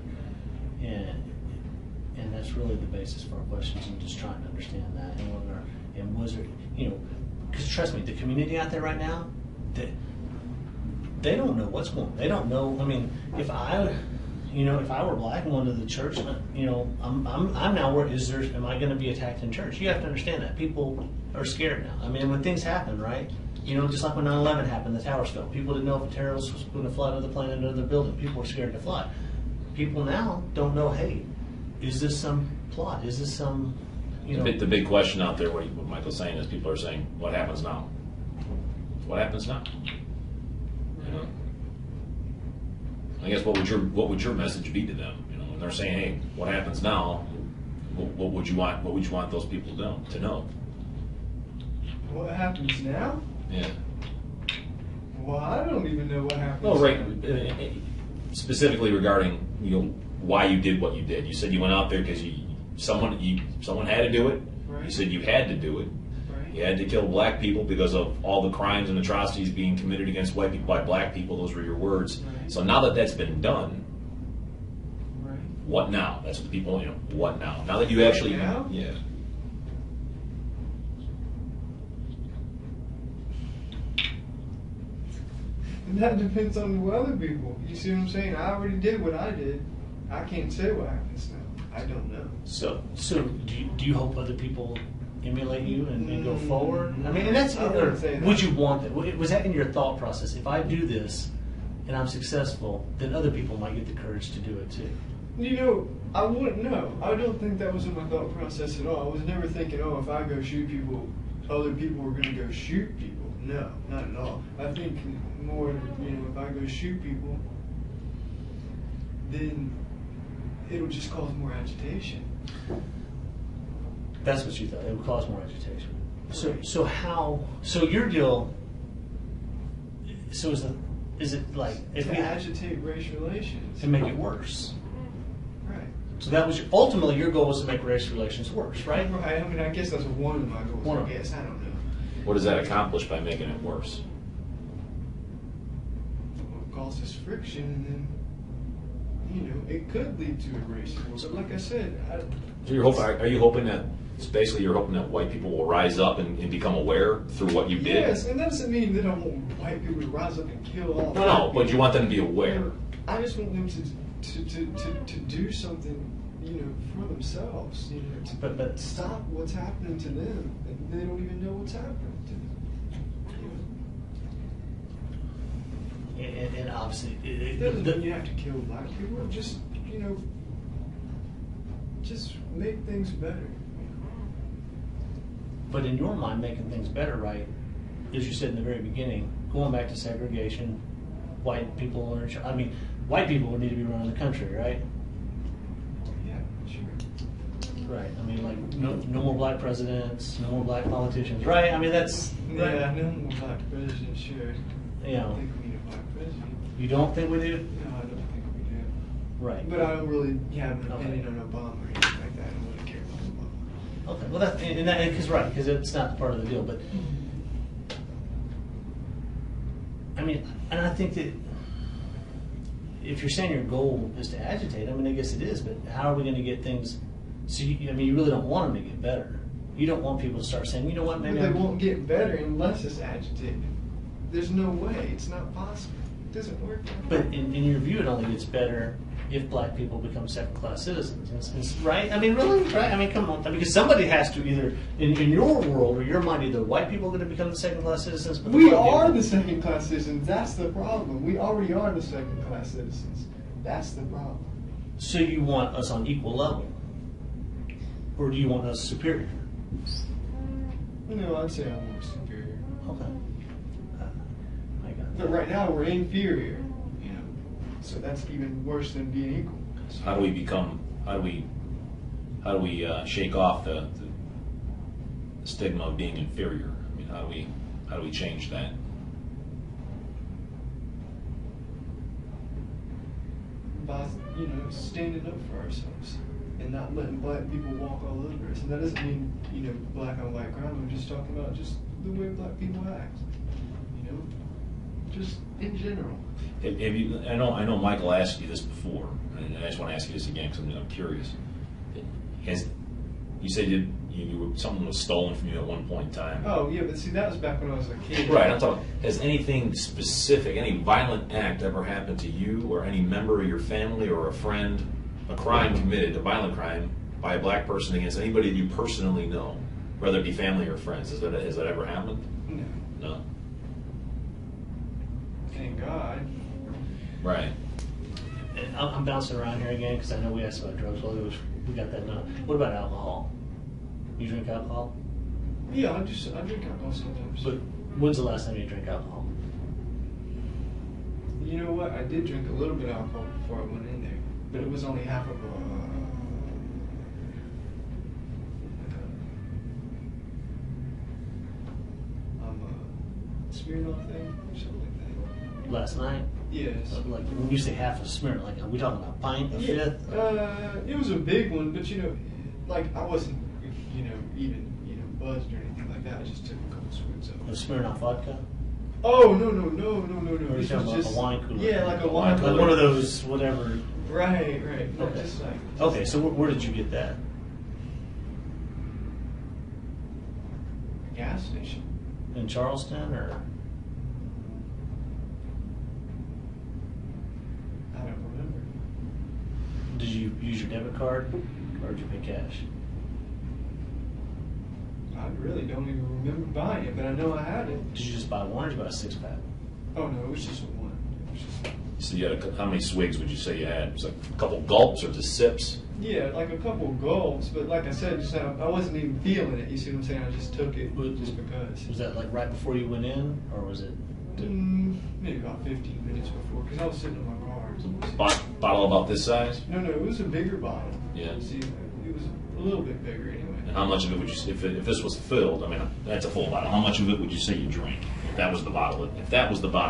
And that's really the basis for our questions, and just trying to understand that. And was there, because trust me, the community out there right now, they don't know what's going on. They don't know. If I were black and went to the church, I'm now worried. Am I going to be attacked in church? You have to understand that people are scared now. When things happen, right? Just like when 9/11 happened, the towers fell. People didn't know if a terrorist was going to fly to the plane into the building. People were scared to fly. People now don't know. Hey, is this some plot? Is this some The big question out there, what Michael's saying is, people are saying, what happens now? What happens now? I guess what would your message be to them? When they're saying, hey, what happens now? What would you want those people to know? What happens now? Yeah. Well, I don't even know what happens. Well, right. Specifically regarding why you did what you did. You said you went out there because someone had to do it. Right. You said you had to do it. Right. You had to kill black people because of all the crimes and atrocities being committed against white people by black people. Those were your words. Right. So now that that's been done, Right. what now? That's what the people, what now? Now that you actually, now? yeah. And that depends on the other people. You see what I'm saying? I already did what I did. I can't say what happens now. I don't know. So do you hope other people emulate you and go forward? And that's I wouldn't say that. would you want that? Was that in your thought process? If I do this and I'm successful, then other people might get the courage to do it too. I wouldn't know. I don't think that was in my thought process at all. I was never thinking, if I go shoot people, other people are going to go shoot people. No, not at all. I think more, if I go shoot people, then it'll just cause more agitation. That's what you thought. It would cause more agitation. So your deal. So is it like if to agitate race relations and make it worse? Right. So that was ultimately your goal was to make race relations worse, right? Right. I guess that's one of my goals. One of I guess I don't know. What does that accomplish by making it worse? Well, it causes friction, and then it could lead to a race war. But like I said, So are you hoping that basically you're hoping that white people will rise up and become aware through what you did? yes, and that doesn't mean that I want white people to rise up and kill all. No, but you want them to be aware. I just want them to do something, for themselves. But Stop what's happening to them, and they don't even know what's happening to them. and obviously, It doesn't mean you have to kill black people. Just just make things better. but in your mind, making things better, right? As you said in the very beginning, going back to segregation, white people are. I mean, white people would need to be running the country, right? Yeah, sure. Right. I mean, like no more black presidents, no more black politicians, right? I mean, that's right. Yeah, no more black president, sure. I Yeah. don't think we need a black president. You don't think we do? No, I don't think we do. Right. But I don't really have an Okay. opinion on Obama or anything like that. I don't really care about Obama. Okay. Well, that's because it's not part of the deal, but I mean, and I think that if you're saying your goal is to agitate, I mean, I guess it is, but how are we going to get things? So, you really don't want them to get better. You don't want people to start saying, you know what, maybe But they won't get better unless it's agitated. There's no way. It's not possible. It doesn't work. But in your view, it only gets better if black people become second-class citizens, right? I mean, really, right? I mean, come on, because somebody has to either, in your world or your mind, either white people are going to become the second-class citizens. Or We black are people. the second-class citizens. That's the problem. We already are the second-class citizens. That's the problem. So you want us on equal level, or do you want us superior? I'd say I'm more superior. Okay. I got But right now we're inferior. So that's even worse than being equal. How do we shake off the stigma of being inferior? I mean, how do we change that? By standing up for ourselves and not letting black people walk all over us. And that doesn't mean black on white crime. I'm just talking about just the way black people act. Just in general. Have you, I know Michael asked you this before, and I just want to ask you this again because I'm curious. You said something was stolen from you at one point in time. Oh yeah, but see that was back when I was a kid. Right, I'm talking. Has anything specific, any violent act ever happened to you or any member of your family or a friend, a crime committed, a violent crime by a black person against anybody that you personally know, whether it be family or friends? Has that ever happened? No. No. Thank God. Right. And I'm bouncing around here again because I know we asked about drugs. Well, we got that now. What about alcohol? You drink alcohol? Yeah, I drink alcohol sometimes. But when's the last time you drank alcohol? You know what? I did drink a little bit of alcohol before I went in there, but it was only half of a Smirnoff thing or something like that. Last night? Yes. Like when you say half a Smirnoff, like are we talking about a pint, a fifth? It was a big one, but like I wasn't, even buzzed or anything like that. I just took a couple swigs of A it. Smirnoff vodka? Oh no! Or are you This talking was about just a wine cooler? Yeah, like a wine Like cooler. one of those, whatever. Right. No, Okay. just like. Okay, so where did you get that? Gas station. In Charleston, or? I don't remember. Did you use your debit card, or did you pay cash? I really don't even remember buying it, but I know I had it. Did you just buy one, or did you buy a 6-pack? Oh no, it was just one. It was just. So you had how many swigs would you say you had? It was like a couple gulps or just sips? Yeah, like a couple gulps, but like I said, I wasn't even feeling it. You see what I'm saying? I just took it just because. Was that like right before you went in, or was it? Maybe about 15 minutes before, because I was sitting in my car. Bottle about this size? No, it was a bigger bottle. Yeah. See, it was a little bit bigger anyway. And how much of it would you say, if this was filled, I mean, that's a full bottle, how much of it would you say you drank? If that was the bottle,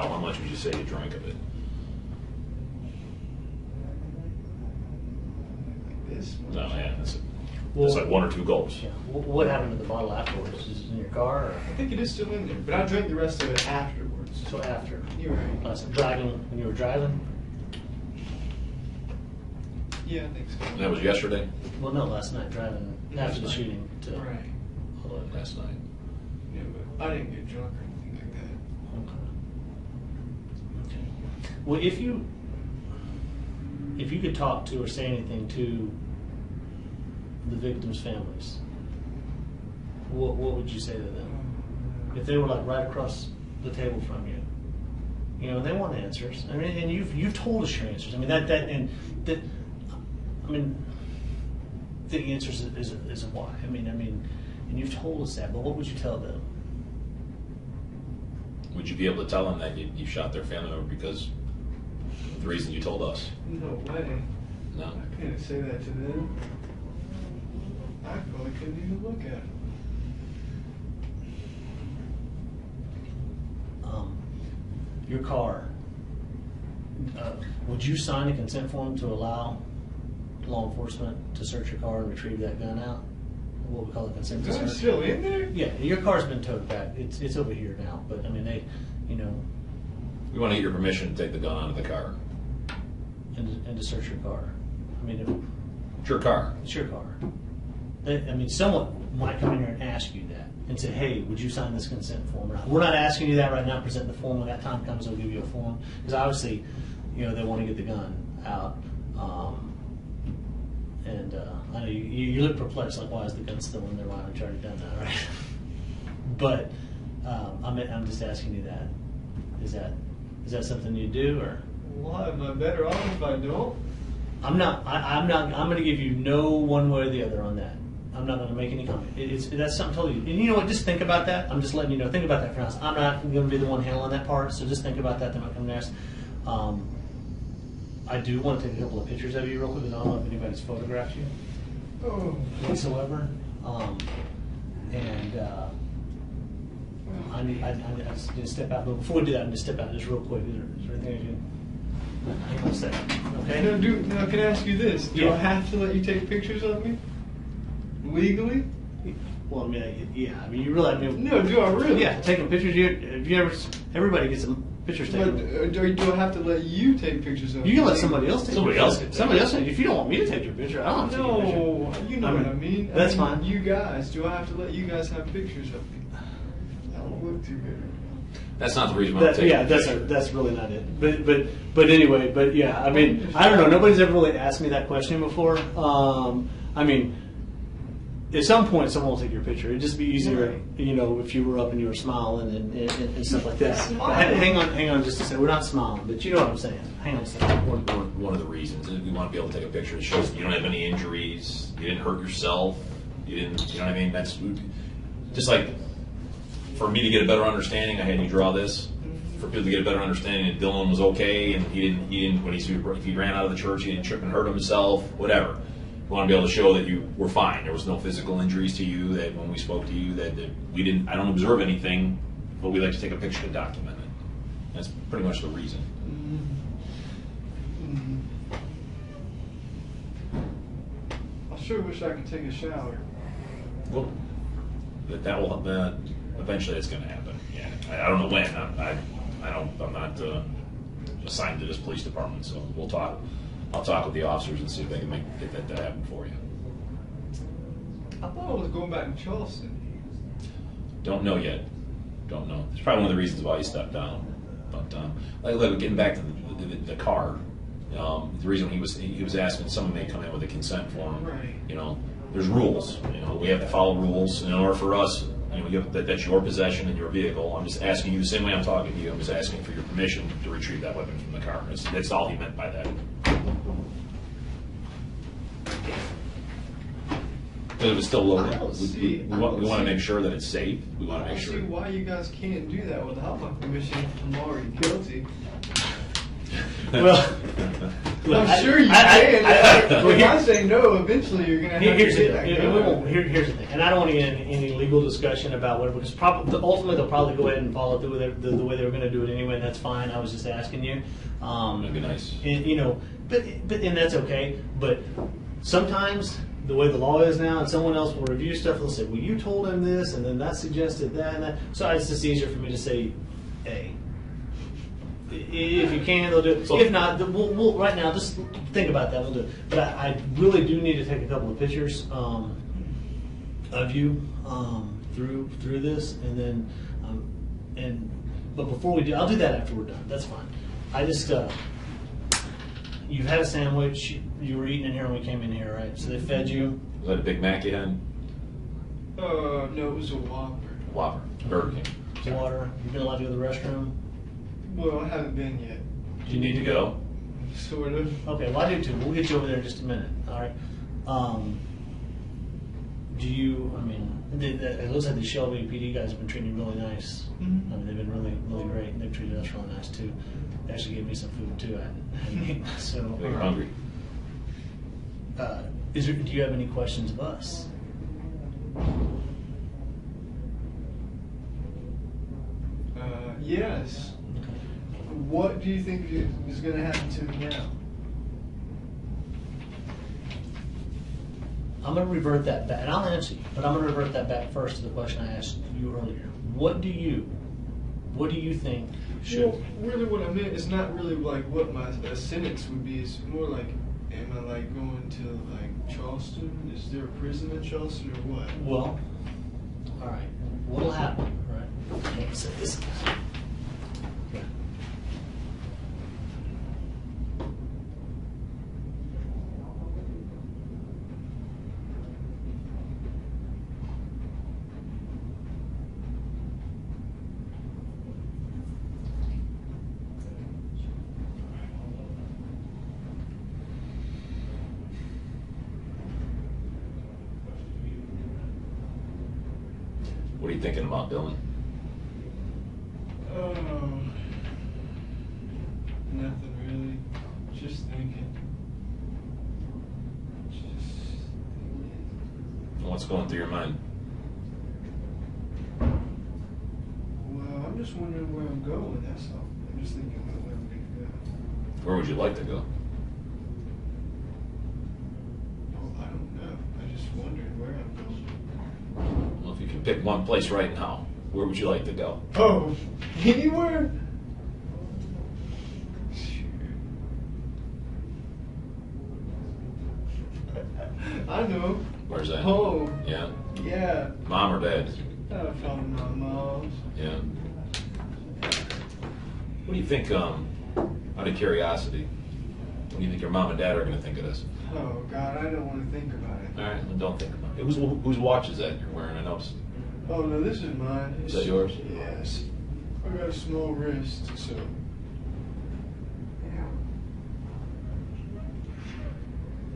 how much would you say you drank of it? Like this. No, yeah, that's it. Just like 1 or 2 gulps. Yeah. What happened to the bottle afterwards? Is it in your car? Or? I think it is still in there, but I drank the rest of it afterwards. So after. You're right. Driving, when you were driving? Yeah, I think so. And that was yesterday? Well, no, last night, driving after the shooting. To, Right. all the way back. Last night. Yeah, but I didn't get drunk or anything like that. Okay. Well, if you could talk to or say anything to the victims' families, what would you say to them? If they were like right across the table from you, you know, they want answers. I mean, and you've told us your answers. I mean the answers is a why. I mean, and you've told us that. But what would you tell them? Would you be able to tell them that you shot their family member because of the reason you told us? No way. No. I can't say that to them. I probably couldn't even look at them. Your car. Would you sign a consent form to allow law enforcement to search your car and retrieve that gun out? What we call a consent to Is that search. still in there? Yeah, your car's been towed back. It's over here now. But I mean, they, you know, We want to get your permission to take the gun out of the car. and to search your car. I mean, It's your car. it's your car. I mean, someone might come in here and ask you that and say, "Hey, would you sign this consent form?" We're not asking you that right now. Present the form when that time comes. They'll give you a form because obviously, you know, they want to get the gun out. I know you look perplexed, like why is the gun still in there? Why haven't you already done that, right? But I'm just asking you that. Is that something you do or? Why am I better off if I don't? I'm not. I'm going to give you no one way or the other on that. I'm not going to make any comment. That's something totally. And you know what? Just think about that. I'm just letting you know. Think about that for now. I'm not going to be the one handling that part. So just think about that. Then I'll come next. I do want to take a couple of pictures of you real quick. I don't know if anybody's photographed you Oh. whatsoever. I just need to step out. But before we do that, I'm going to step out just real quick. Is there anything I can? Hang on a second. Okay. Now, can I ask you this? Do Yeah. I have to let you take pictures of me? Legally? Well, I mean, yeah. I mean, you really. I mean, No, do I really? yeah. Taking pictures. Have you ever? Everybody gets some pictures But taken. do I have to let you take pictures of me? You can let somebody else take. Somebody pictures. else can take Somebody it. else. If you don't want me to take your picture, I don't have to take your picture. No, you know what I mean. That's I mean, fine. You guys, do I have to let you guys have pictures of me? I don't look too good. That's not the reason why I'm That, taking yeah, the that's picture. that's really not it. But anyway, but yeah, I mean, I don't know. Nobody's ever really asked me that question before. I mean, at some point, someone will take your picture. It'd just be easier, Right. you know, if you were up and you were smiling and stuff like that. Smiling. Hang on, just a second. We're not smiling, but you know what I'm saying. Hang on a second. One of the reasons is we want to be able to take a picture that shows you don't have any injuries, you didn't hurt yourself, you know what I mean? That's just like for me to get a better understanding. I had you draw this for people to get a better understanding that Dylann was okay and he didn't when if he ran out of the church, he didn't trip and hurt himself, whatever. We want to be able to show that you were fine. There was no physical injuries to you. That when we spoke to you, that we didn't. I don't observe anything, but we like to take a picture to document it. That's pretty much the reason. I sure wish I could take a shower. Well, that will eventually it's going to happen. Yeah, I don't know when. I'm not assigned to this police department, so we'll talk. I'll talk with the officers and see if they can get that to happen for you. I thought I was going back to Charleston. Don't know yet. Don't know. It's probably one of the reasons why he stepped down. But like getting back to the car, the reason he was asking someone may come in with a consent form. Right. You know, there's rules. You know, we have to follow rules. And in order for us, you know, that's your possession and your vehicle. I'm just asking you the same way I'm talking to you. I'm just asking for your permission to retrieve that weapon from the car. That's all he meant by that. Because it was still loaded. I don't see- We want to make sure that it's safe. We want to I make don't sure. see why you guys can't do that without my permission if I'm already guilty. Well, look, I'm sure you can. can. If I say no, eventually you're going to have Here's to the get that thing. gun. Here's the thing, and I don't want to get into any legal discussion about whatever, because ultimately they'll probably go ahead and follow through with the way they were going to do it anyway, and that's fine. I was just asking you. That'd be nice. And, you know, but and that's okay. But sometimes the way the law is now, and someone else will review stuff. They'll say, "Well, you told him this, and then that suggested that and that." So it's just easier for me to say, "A." If you can, they'll do it. If not, we'll right now just think about that. We'll do it. But I really do need to take a couple of pictures of you through this, and then but before we do, I'll do that after we're done. That's fine. I just you've had a sandwich. You were eating in here when we came in here, right? So they fed you. Was that a Big Mac you had? No, it was a Whopper. Whopper. Burger King. Water. You've been allowed to go to the restroom. Well, I haven't been yet. Do you need to go? Sort of. Okay, well I do too. We'll get you over there in just a minute. All right. Do you? I mean, it looks like the Shelby PD guys have been treating you really nice. Mhm. I mean, they've been really great, and they've treated us really nice too. They actually gave me some food too. I hadn't eaten. So You're hungry. Do you have any questions of us? Yes. What do you think is going to happen to me now? I'm going to revert that back, and I'll answer you, but I'm going to revert that back first to the question I asked you earlier. What do you think should? Well, really, what I meant is not really like what my sentence would be. It's more like, am I like going to like Charleston? Is there a prison in Charleston or what? Well, all right. What'll happen, right? I can't say this. Yeah. What are you thinking about, Dylan? Nothing really. Just thinking. What's going through your mind? Well, I'm just wondering where I'm going, that's all. I'm just thinking about where I'm going to go. Where would you like to go? Oh, I don't know. I just wondered where I'm going. Well, if you can pick one place right now, where would you like to go? Oh, anywhere? I know. Where's that? Home. Yeah. Yeah. Mom or dad? From my mom's. Yeah. What do you think, out of curiosity, what do you think your mom and dad are going to think of this? Oh, God, I don't want to think about it. All right, then don't think about it. Whose watch is that you're wearing? I noticed. Oh, no, this is mine. Is that yours? Yes. I got a small wrist, so.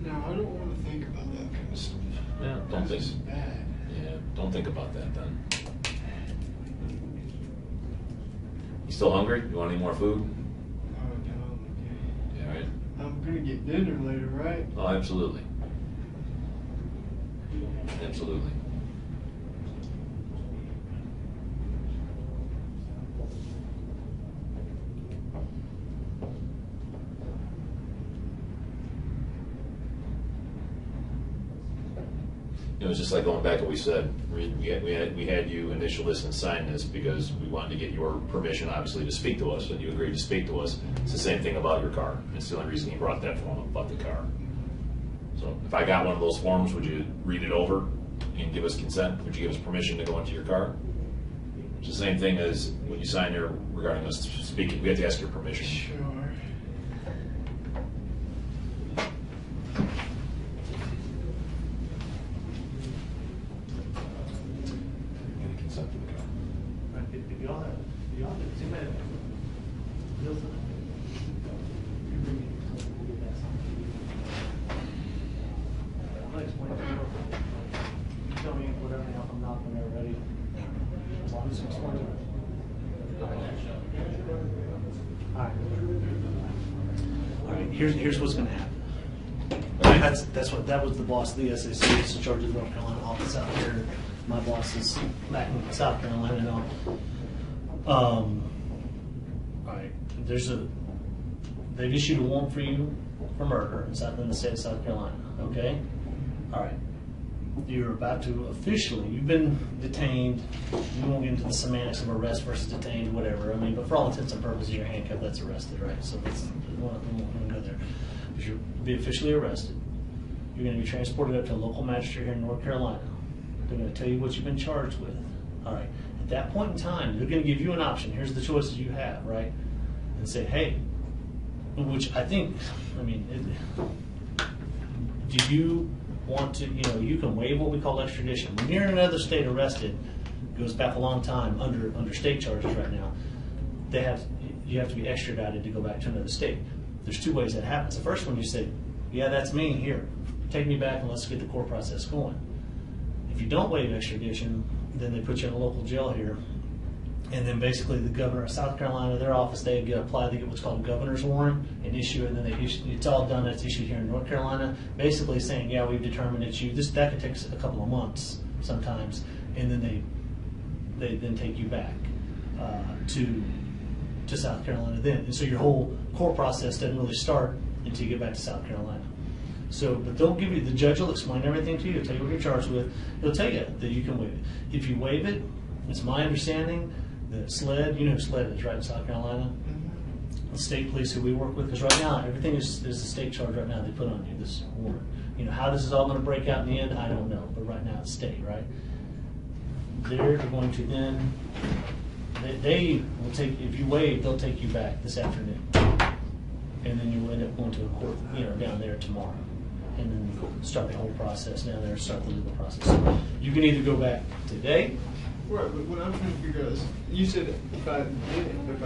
No, I don't want to think about that kind of stuff. Yeah, don't think. That's bad. Yeah, don't think about that then. You still hungry? You want any more food? Oh, no, I'm okay. Yeah, right. I'm gonna get dinner later, right? Oh, absolutely. Absolutely. It was just like going back to what we said. We had you initial this and sign this because we wanted to get your permission, obviously, to speak to us, and you agreed to speak to us. It's the same thing about your car. It's the only reason you brought that form up about the car. So if I got one of those forms, would you read it over and give us consent? Would you give us permission to go into your car? It's the same thing as when you sign here regarding us speaking. We have to ask your permission. Sure. Get a consent to the car. Tell me whatever I'm not when they're ready. As long as it's explained. All right. Here's what's going to happen. That was the boss of the SAC. It's in charge of the North Carolina office out here. My boss is back in South Carolina now. All right. They've issued a warrant for you for murder in the state of South Carolina. Okay. All right. You're about to officially, you've been detained. We won't get into the semantics of arrest versus detained, whatever. I mean, but for all intents and purposes, you're handcuffed, that's arrested, right? So we won't go there. But you'll be officially arrested. You're going to be transported up to a local magistrate here in North Carolina. They're going to tell you what you've been charged with. All right. At that point in time, they're going to give you an option. Here's the choices you have, right? And say, hey, which I think, I mean, do you want to, you can waive what we call extradition. When you're in another state arrested, it goes back a long time under state charges right now, you have to be extradited to go back to another state. There's two ways that happens. The first one, you say, yeah, that's me, here, take me back and let's get the court process going. If you don't waive extradition, then they put you in a local jail here. And then basically the governor of South Carolina, their office, they get what's called a governor's warrant and issue it, and then it's all done, it's issued here in North Carolina, basically saying, yeah, we've determined it's you. That could take a couple of months sometimes, and then they then take you back to South Carolina then. And so your whole court process doesn't really start until you get back to South Carolina. So, but they'll give you, the judge will explain everything to you, he'll tell you what you're charged with, he'll tell you that you can waive it. If you waive it, it's my understanding that SLED, you know who SLED is, right, in South Carolina? The state police who we work with, because right now, everything is a state charge right now they put on you, this warrant. How this is all going to break out in the end, I don't know, but right now it's state, right? They're going to then, they will take, if you waive, they'll take you back this afternoon. And then you'll end up going to a court, down there tomorrow. And then start the whole process down there, start the legal process. So you can either go back today. Right, but what I'm trying to figure out is, you said if I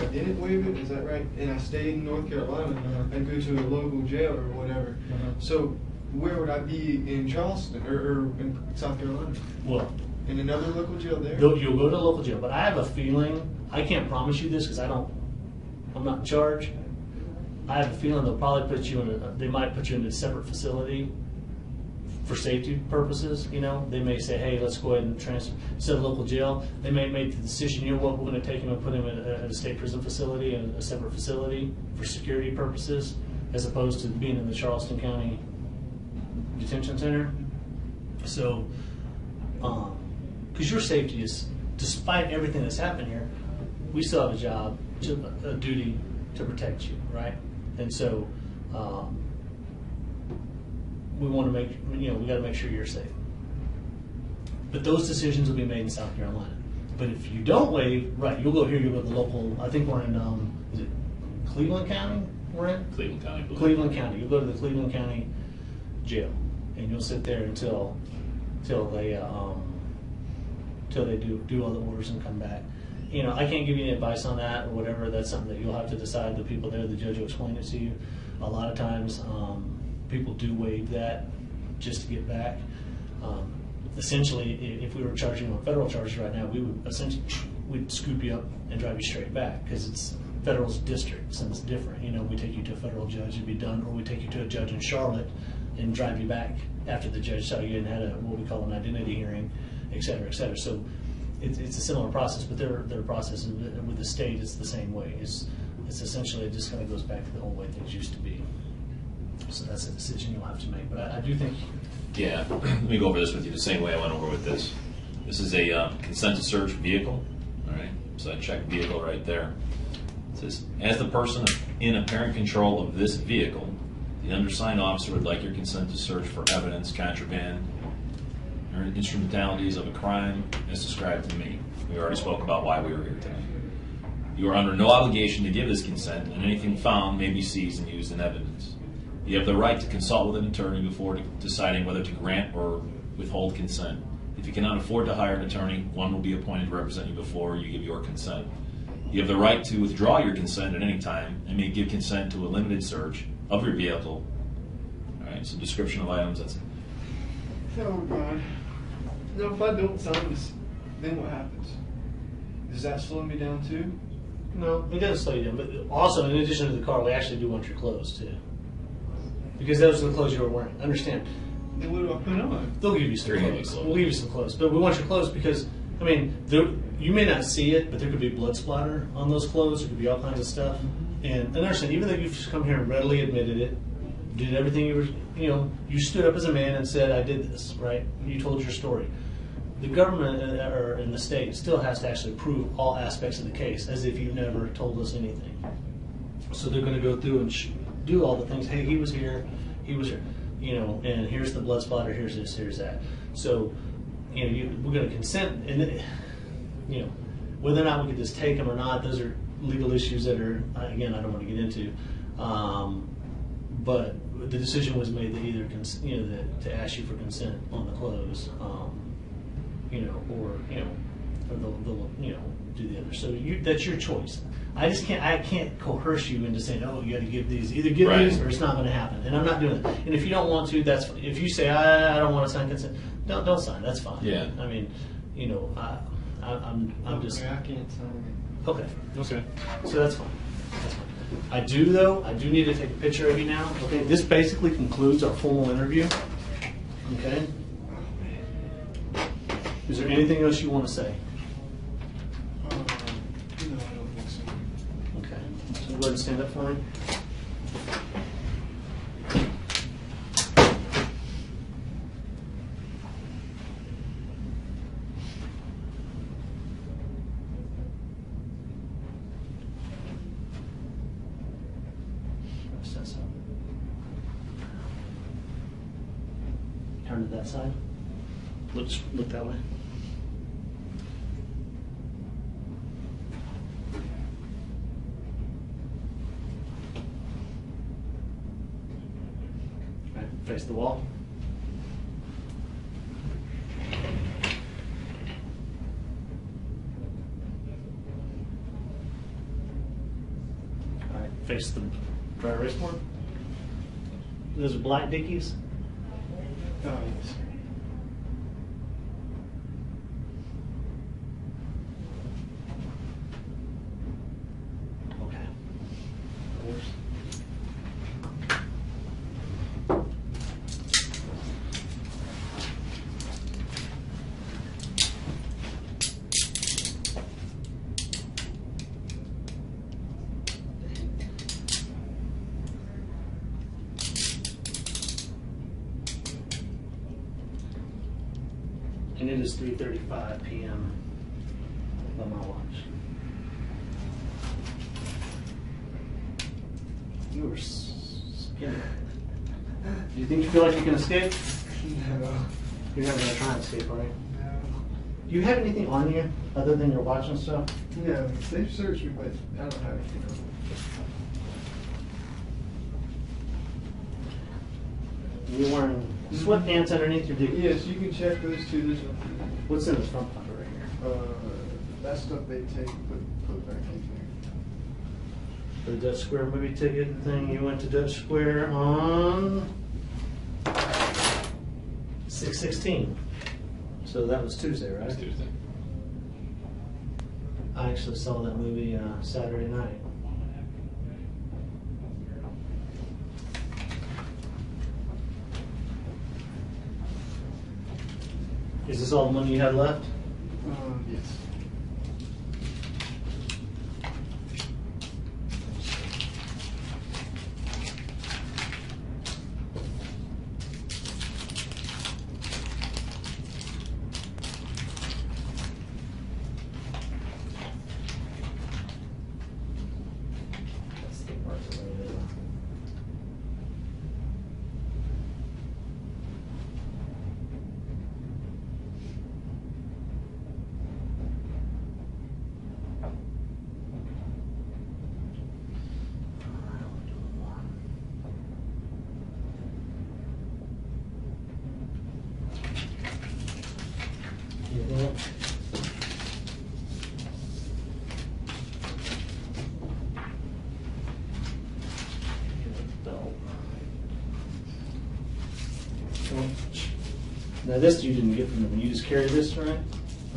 didn't waive it, is that right? And I stayed in North Carolina, I'd go to a local jail or whatever. So where would I be in Charleston or in South Carolina? Well, in another local jail there? You'll go to a local jail, but I have a feeling, I can't promise you this because I'm not in charge. I have a feeling they'll probably put you they might put you in a separate facility for safety purposes. They may say, hey, let's go ahead and transfer, instead of local jail, they may make the decision, what, we're going to take him and put him in a state prison facility, a separate facility for security purposes, as opposed to being in the Charleston County Detention Center. So, because your safety is, despite everything that's happened here, we still have a duty to protect you, right? And so we want to we got to make sure you're safe. But those decisions will be made in South Carolina. But if you don't waive, right, you'll go here, you'll go to the local, I think we're in, is it Cleveland County we're in? Cleveland County. Cleveland County. You'll go to the Cleveland County jail, and you'll sit there until they do all the orders and come back. I can't give you any advice on that or whatever. That's something that you'll have to decide. The people there, the judge will explain it to you. A lot of times, people do waive that just to get back. Essentially, if we were charging on federal charges right now, we'd scoop you up and drive you straight back because it's federal's district, so it's different. We take you to a federal judge, it'd be done, or we take you to a judge in Charlotte and drive you back after the judge saw you and had what we call an identity hearing, et cetera, et cetera. So it's a similar process, but their process with the state is the same way. It's essentially, it just kind of goes back to the old way things used to be. So that's a decision you'll have to make. But I do think... Yeah, let me go over this with you the same way I went over with this. This is a consent to search vehicle, all right? So I check vehicle right there. It says, as the person in apparent control of this vehicle, the undersigned officer would like your consent to search for evidence, contraband, or instrumentalities of a crime as described to me. We already spoke about why we were here today. You are under no obligation to give this consent, and anything found may be seized and used in evidence. You have the right to consult with an attorney before deciding whether to grant or withhold consent. If you cannot afford to hire an attorney, one will be appointed to represent you before you give your consent. You have the right to withdraw your consent at any time and may give consent to a limited search of your vehicle. All right, so description of items, that's it. Oh, God. Now, if I don't sign this, then what happens? Does that slow me down too? No, it doesn't slow you down. But also, in addition to the car, we actually do want your clothes too. Because those are the clothes you were wearing. Understand? Then what do I put on? They'll give you some They're gonna clothes. give you clothes. We'll give you some clothes. But we want your clothes because, you may not see it, but there could be blood splatter on those clothes. There could be all kinds of stuff. And understand, even though you've come here and readily admitted it, did everything you were, you stood up as a man and said, I did this, right? You told your story. The government or in the state still has to actually prove all aspects of the case as if you never told us anything. So they're going to go through and do all the things. Hey, he was here, and here's the blood splatter, here's this, here's that. So, we're going to consent, and then, whether or not we could just take them or not, those are legal issues that are, again, I don't want to get into. But the decision was made that either, to ask you for consent on the close, or they'll do the other. So that's your choice. I can't coerce you into saying, oh, you got to give these. Either give these or it's not going to happen. And I'm not doing that. And if you don't want to, that's fine. If you say I don't want to sign consent, don't sign. That's fine. Yeah. I mean, I'm just. I can't sign Okay. Okay. So that's fine. That's fine. I do need to take a picture of you now. Okay. This basically concludes our formal interview. Okay. Is there anything else you want to say? No, I don't think so. Okay. So go ahead and stand up for me. Turn to that side. Look that way. Right, face the wall. All right, face the dry erase board. Those are black Dickies. Oh, yes. Okay. Of course. And it is 3:35 p.m. by my watch. You were skinny. Do you think you feel like you can escape? No. You're never going to try and escape, right? No. Do you have anything on you other than your watch and stuff? No, they've searched me, but I don't have anything on. You're wearing sweatpants underneath your Dickies. Yes, you can check those two. There's nothing. What's in this front pocket right here? That stuff they take, put back in The Dutch Square movie ticket thing. You went to Dutch Square on 6/16. So that was Tuesday, right? It's Tuesday. I actually saw that movie Saturday night. Is this all the money you had left? there. Yes. That's the part that really Now this you didn't get from them. You just carry this, right?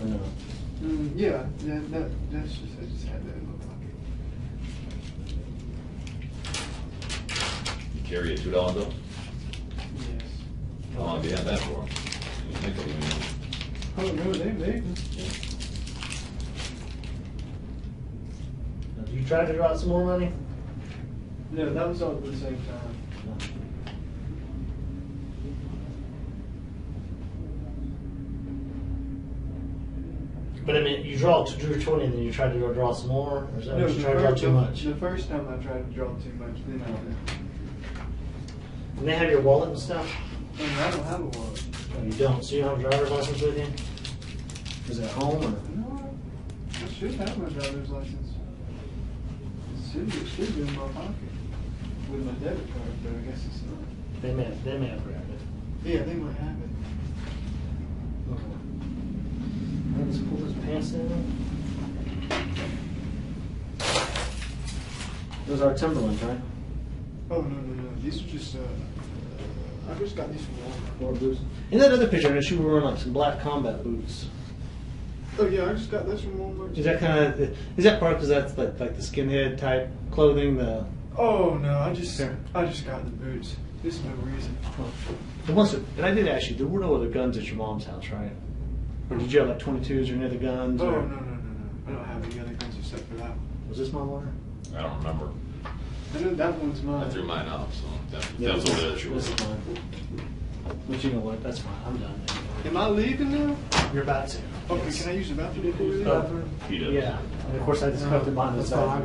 Or no? Yeah, that's just, I just had that in my pocket. You carry a $2 bill? Yes. How long have you had that for? You think of it, Oh, no, they made them. Now, did you try to draw out some more money? No, that was all at the same time. But I mean, you drew 20 and then you tried to draw some more? Or is that No, you tried to draw too much? The first time I tried to draw too much, then I did. And they have your wallet and stuff? I don't have a wallet. Oh, you don't? So you don't have a driver's license with you? Is it at home or? No, I should have my driver's license. It should be in my pocket with my debit card, but I guess it's not. They may have grabbed it. Yeah, they might have it. Let's pull his pants down. Those are Timberlands, right? Oh, no. These are just, I just got these from Walmart. Or boots. In that other picture, I noticed you were wearing like some black combat boots. Oh, yeah, I just got this from Walmart. Is that kind of, is that part because that's like the skinhead type clothing? The Oh, no, I just Here. got the boots. There's no reason. the ones that, and I did ask you, there were no other guns at your mom's house, right? Or did you have like 22s or any other guns? Oh, or, no. I don't have any other guns except for that one. Was this my water? I don't remember. I know that one's mine. I threw mine out, so that Yeah, was over there that you were. This is mine. But you know what? That's fine. I'm done. Am I leaving now? You're about to. Okay, Yes. can I use the bathroom before we leave? Oh, He did. yeah. And of course, I just cut it behind his back.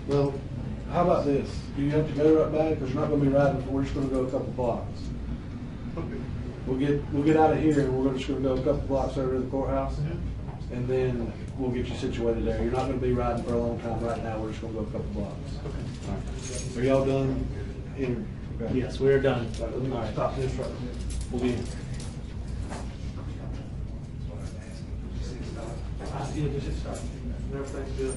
Well, how about this? Do you have to go right back? Because you're not going to be riding. We're just going to go a couple blocks. Okay. We'll get out of here and we're just going to go a couple blocks over to the courthouse, and then we'll get you situated there. You're not going to be riding for a long time right now. We're just going to go a couple blocks. Okay. All right. Are y'all done? Okay. Yes, we're done. All right, let me All right. stop this right here. We'll be. Yeah, just start. Everything's good.